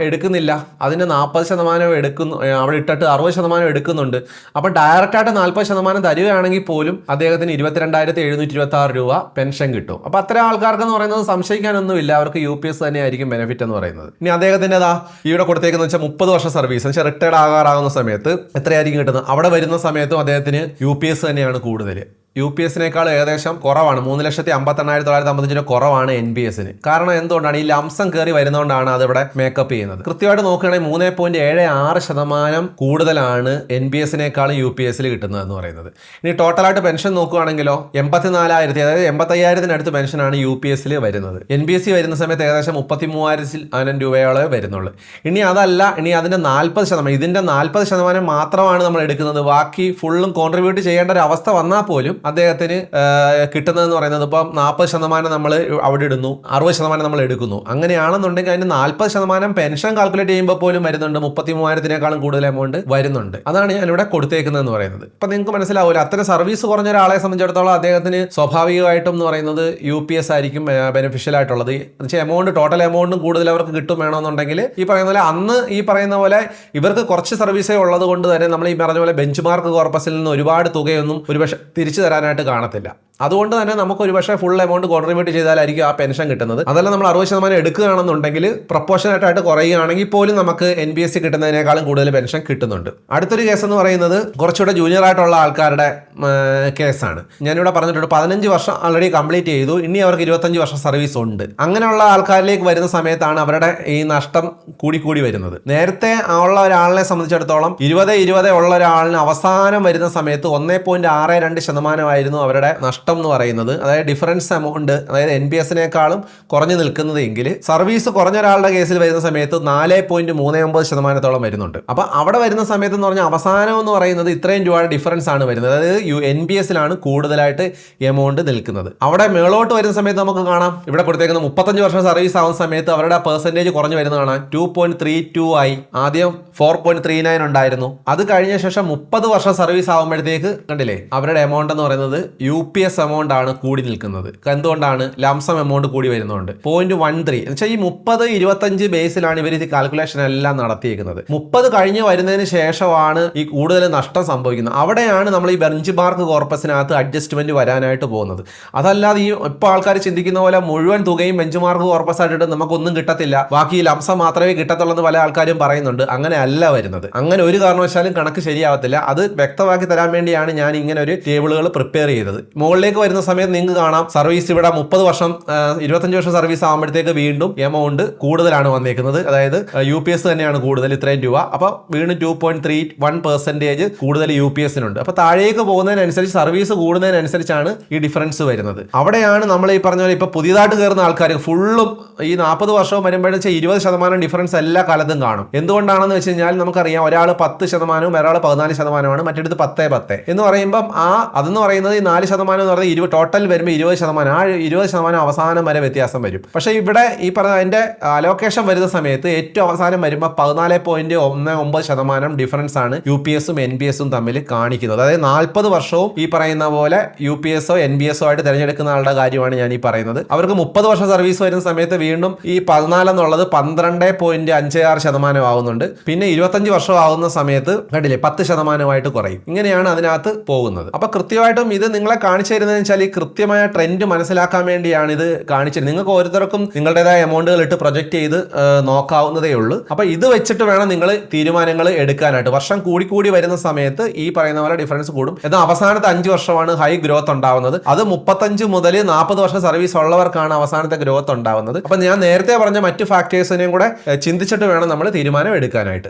എടുക്കുന്നില്ല, അതിന്റെ 40% എടുക്കുന്നു, അവിടെ ഇട്ടിട്ട് 60% എടുക്കുന്നുണ്ട്. അപ്പൊ ഡയറക്റ്റ് ആയിട്ട് 40% തരികയാണെങ്കിൽ പോലും അദ്ദേഹത്തിന് 22,726 രൂപ പെൻഷൻ കിട്ടും. അപ്പൊ അത്തരം ആൾക്കാർക്ക് എന്ന് പറയുന്നത് സംശയിക്കാനൊന്നുമില്ല, അവർക്ക് UPS തന്നെയായിരിക്കും ബെനിഫിറ്റ് എന്ന് പറയുന്നത്. ഇനി അദ്ദേഹത്തിന്റെ ഇവിടെ കൊടുത്തേക്കുന്ന വെച്ചാൽ 30 വർഷം സർവീസ് വെച്ചാൽ റിട്ടയർഡ് ആകാറാകുന്ന സമയത്ത് എത്രയായിരിക്കും കിട്ടുന്നത്? അവിടെ വരുന്ന സമയത്തും അദ്ദേഹത്തിന് UPS തന്നെയാണ് കൂടുതൽ. UPSനേക്കാൾ ഏകദേശം കുറവാണ്. 3,58,955 കുറവാണ് NPSന്. കാരണം എന്തുകൊണ്ടാണ്? ഈ ലംസം കയറി വരുന്നതുകൊണ്ടാണ് അതിവിടെ മേക്കപ്പ് ചെയ്യുന്നത്. കൃത്യമായിട്ട് നോക്കുകയാണെങ്കിൽ 3.76% കൂടുതലാണ് NPSനേക്കാളും UPSൽ കിട്ടുന്നത് എന്ന് പറയുന്നത്. ഇനി ടോട്ടലായിട്ട് പെൻഷൻ നോക്കുകയാണെങ്കിലോ 84,000, അതായത് 85,000 പെൻഷനാണ് UPSൽ വരുന്നത്. NPS വരുന്ന സമയത്ത് ഏകദേശം 33,000 രൂപയോളം വരുന്നുള്ളൂ. ഇനി അതല്ല, ഇനി അതിന്റെ 40%, ഇതിന്റെ 40% മാത്രമാണ് നമ്മൾ എടുക്കുന്നത്. ബാക്കി ഫുള്ളും കോൺട്രിബ്യൂട്ട് ചെയ്യേണ്ട ഒരു അവസ്ഥ വന്നാൽ പോലും അദ്ദേഹത്തിന് കിട്ടുന്നതെന്ന് പറയുന്നത് ഇപ്പം 40% നമ്മൾ അവിടെ ഇടുന്നു, 60% നമ്മൾ എടുക്കുന്നു. അങ്ങനെയാണെന്നുണ്ടെങ്കിൽ അതിന് 40% പെൻഷൻ കാൽക്കുലേറ്റ് ചെയ്യുമ്പോൾ പോലും വരുന്നുണ്ട് 33,000-നേക്കാളും കൂടുതൽ എമൗണ്ട് വരുന്നുണ്ട്. അതാണ് ഞാനിവിടെ കൊടുത്തേക്കുന്നതെന്ന് പറയുന്നത്. ഇപ്പം നിങ്ങൾക്ക് മനസ്സിലാവില്ല, അത്ര സർവീസ് കുറഞ്ഞ ഒരാളെ സംബന്ധിച്ചിടത്തോളം അദ്ദേഹത്തിന് സ്വാഭാവികമായിട്ടും എന്ന് പറയുന്നത് UPS ആയിരിക്കും ബെനിഫിഷ്യൽ ആയിട്ടുള്ളത്. എന്നുവെച്ചാൽ എമൗണ്ട്, ടോട്ടൽ എമൗണ്ടും കൂടുതൽ അവർക്ക് കിട്ടും വേണമെന്നുണ്ടെങ്കിൽ ഈ പറയുന്ന പോലെ അന്ന് ഈ പറയുന്ന പോലെ ഇവർക്ക് കുറച്ച് സർവീസേ ഉള്ളത് കൊണ്ട് തന്നെ നമ്മൾ ഈ പറഞ്ഞ പോലെ ബെഞ്ച് മാർക്ക് കോർപ്പസിൽ നിന്ന് ഒരുപാട് തുകയൊന്നും ഒരുപക്ഷെ തിരിച്ചു തരാനായിട്ട് കാണത്തില്ല. അതുകൊണ്ട് തന്നെ നമുക്ക് ഒരുപക്ഷെ ഫുൾ എമൗണ്ട് കോൺട്രിബ്യൂട്ട് ചെയ്താലായിരിക്കും ആ പെൻഷൻ കിട്ടുന്നത്. അതല്ല നമ്മൾ 60% എടുക്കുകയാണെന്നുണ്ടെങ്കിൽ പ്രൊപ്പോർഷനേറ്റ് ആയിട്ട് കുറയുകയാണെങ്കിൽ പോലും നമുക്ക് NPS കിട്ടുന്നതിനേക്കാളും കൂടുതൽ പെൻഷൻ കിട്ടുന്നുണ്ട്. അടുത്തൊരു കേസ് എന്ന് പറയുന്നത് കുറച്ചുകൂടെ ജൂനിയർ ആയിട്ടുള്ള ആൾക്കാരുടെ കേസാണ്. ഞാനിവിടെ പറഞ്ഞിട്ടുണ്ട് 15 വർഷം ഓൾറെഡി കംപ്ലീറ്റ് ചെയ്തു, ഇനി അവർക്ക് 25 വർഷം സർവീസ് ഉണ്ട്. അങ്ങനെയുള്ള ആൾക്കാരിലേക്ക് വരുന്ന സമയത്താണ് അവരുടെ ഈ നഷ്ടം കൂടി വരുന്നത്. നേരത്തെ ഉള്ള ഒരാളിനെ സംബന്ധിച്ചിടത്തോളം 20 ഉള്ള ഒരാളിന് അവസാനം വരുന്ന സമയത്ത് 1.62% അവരുടെ നഷ്ടം എന്ന് പറയുന്നത്. അതായത് ഡിഫറൻസ് എമൗണ്ട്, അതായത് NPSനേക്കാളും കുറഞ്ഞു നിൽക്കുന്നത് എങ്കിൽ സർവീസ് കുറഞ്ഞ ഒരാളുടെ കേസിൽ വരുന്ന സമയത്ത് 4.39% വരുന്നുണ്ട്. അപ്പൊ അവിടെ വരുന്ന സമയത്ത് എന്ന് പറഞ്ഞാൽ അവസാനം എന്ന് പറയുന്നത് ഇത്രയും രൂപയുടെ ഡിഫറൻസ് ആണ് വരുന്നത്. അതായത് NPSലാണ് കൂടുതലായിട്ട് എമൗണ്ട് നിൽക്കുന്നത്. അവിടെ മേളോട്ട് വരുന്ന സമയത്ത് നമുക്ക് കാണാം, ഇവിടെ കൊടുത്തേക്കുന്ന 35 വർഷം സർവീസ് ആവുന്ന സമയത്ത് അവരുടെ പെർസെന്റേജ് കുറഞ്ഞു വരുന്നതാണ്. 2.32 ആയി. ആദ്യം 4.39 ഉണ്ടായിരുന്നു. അത് കഴിഞ്ഞ ശേഷം 30 വർഷം സർവീസ് ആകുമ്പോഴത്തേക്ക് കണ്ടില്ലേ, അവരുടെ എമൗണ്ട് എന്ന് പറയുന്നത് UPS എമൗണ്ട് ആണ് കൂടി നിൽക്കുന്നത്. എന്തുകൊണ്ടാണ്? ലംസം എമൗണ്ട് കൂടി വരുന്നുണ്ട്. 0.13 എന്ന് വെച്ചാൽ ഈ 30-25 ബേസിലാണ് ഇവർ ഇത് കാൽക്കുലേഷൻ എല്ലാം നടത്തിയിരിക്കുന്നത്. 30 കഴിഞ്ഞ് വരുന്നതിന് ശേഷമാണ് ഈ കൂടുതൽ നഷ്ടം സംഭവിക്കുന്നത്. അവിടെയാണ് നമ്മൾ ഈ ബെഞ്ച് മാർക്ക് കോർപ്പസിനകത്ത് അഡ്ജസ്റ്റ്മെന്റ് വരാനായിട്ട് പോകുന്നത്. അതല്ലാതെ ഈ ഇപ്പോൾ ആൾക്കാർ ചിന്തിക്കുന്ന പോലെ മുഴുവൻ തുകയും ബെഞ്ച് മാർക്ക് കോർപ്പസ് ആയിട്ട് നമുക്കൊന്നും കിട്ടത്തില്ല, ബാക്കി ലംസം മാത്രമേ കിട്ടത്തുള്ളൂ എന്ന് പല ആൾക്കാരും പറയുന്നുണ്ട്. അങ്ങനെ അല്ല വരുന്നത്. അങ്ങനെ ഒരു കാരണവശാലും കണക്ക് ശരിയാവത്തില്ല. അത് വ്യക്തമാക്കി തരാൻ വേണ്ടിയാണ് ഞാൻ ഇങ്ങനെ ഒരു ടേബിളുകൾ പ്രിപ്പയർ ചെയ്തത്. മുകളിലേക്ക് വരുന്ന സമയത്ത് നിങ്ങൾക്ക് കാണാം സർവീസ് ഇവിടെ 30 വർഷം 25 വർഷം സർവീസ് ആകുമ്പോഴത്തേക്ക് വീണ്ടും എമൗണ്ട് കൂടുതലാണ് വന്നേക്കുന്നത്. അതായത് UPS തന്നെയാണ് കൂടുതൽ, ഇത്രയും രൂപ. അപ്പൊ വീണ്ടും 2.31% കൂടുതൽ UPSനുണ്ട്. അപ്പൊ താഴേക്ക് പോകുന്നതിനനുസരിച്ച് സർവീസ് കൂടുന്നതിനനുസരിച്ചാണ് ഈ ഡിഫറൻസ് വരുന്നത്. അവിടെയാണ് നമ്മൾ ഈ പറഞ്ഞ പോലെ ഇപ്പൊ പുതിയതായിട്ട് കയറുന്ന ആൾക്കാർ ഫുള്ളും ഈ 40 വർഷവും വരുമ്പോഴെന്ന് വെച്ചാൽ 20% ഡിഫറൻസ് എല്ലാ കാലത്തും കാണും. എന്തുകൊണ്ടാണെന്ന് വെച്ച് കഴിഞ്ഞാൽ നമുക്കറിയാം, ഒരാൾ 10%, ഒരാൾ 14%, മറ്റെടുത്ത് 10 എന്ന് പറയുമ്പം അതെന്ന് പറയുന്നത് ഈ 4% എന്ന് പറഞ്ഞാൽ ടോട്ടൽ വരുമ്പോൾ 20%. ആ 20% അവസാനം വരെ വ്യത്യാസം വരും. പക്ഷേ ഇവിടെ ഈ പറഞ്ഞ അതിന്റെ അലോക്കേഷൻ വരുന്ന സമയത്ത് ഏറ്റവും അവസാനം വരുമ്പോൾ 14.19% ഡിഫറൻസ് ആണ് UPS-ഉം NBS-ഉം തമ്മിൽ കാണിക്കുന്നത്. അതായത് 40 വർഷവും ഈ പറയുന്ന പോലെ UPS-ഓ NBS-ഓ ആയിട്ട് തിരഞ്ഞെടുക്കുന്ന ആളുടെ കാര്യമാണ് ഞാൻ ഈ പറയുന്നത്. അവർക്ക് 30 വർഷം സർവീസ് വരുന്ന സമയത്ത് വീണ്ടും ഈ 14 എന്നുള്ളത് 12.56% ആവുന്നുണ്ട്. പിന്നെ 25 വർഷം ആവുന്ന സമയത്ത് കണ്ടില്ലേ 10% കുറയും. ഇങ്ങനെയാണ് അതിനകത്ത് പോകുന്നത്. അപ്പൊ കൃത്യമായിട്ടും ഇത് നിങ്ങളെ കാണിച്ചു തരുന്നതെന്ന് വെച്ചാൽ ഈ കൃത്യമായ ട്രെൻഡ് മനസ്സിലാക്കാൻ വേണ്ടിയാണ് ഇത് കാണിച്ചത്. നിങ്ങൾക്ക് ഓരോരുത്തർക്കും നിങ്ങളുടേതായ എമൗണ്ടുകൾ ഇട്ട് പ്രൊജക്ട് ചെയ്ത് നോക്കാവുന്നതേ ഉള്ളൂ. അപ്പൊ ഇത് വെച്ചിട്ട് വേണം നിങ്ങൾ തീരുമാനങ്ങൾ എടുക്കാനായിട്ട്. വർഷം കൂടി വരുന്ന സമയത്ത് ഈ പറയുന്ന പോലെ ഡിഫറൻസ് കൂടും. എന്നാൽ അവസാനത്തെ 5 വർഷമാണ് ഹൈ ഗ്രോത്ത് ഉണ്ടാവുന്നത്. അത് 35 മുതൽ 40 വർഷം സർവീസ് ഉള്ളവർക്കാണ് അവസാനത്തെ ഗ്രോത്ത് ഉണ്ടാവുന്നത്. അപ്പൊ ഞാൻ നേരത്തെ പറഞ്ഞ മറ്റു ഫാക്ടേഴ്സിനെയും കൂടെ ചിന്തിച്ചിട്ട് വേണം നമ്മൾ തീരുമാനം എടുക്കാനായിട്ട്.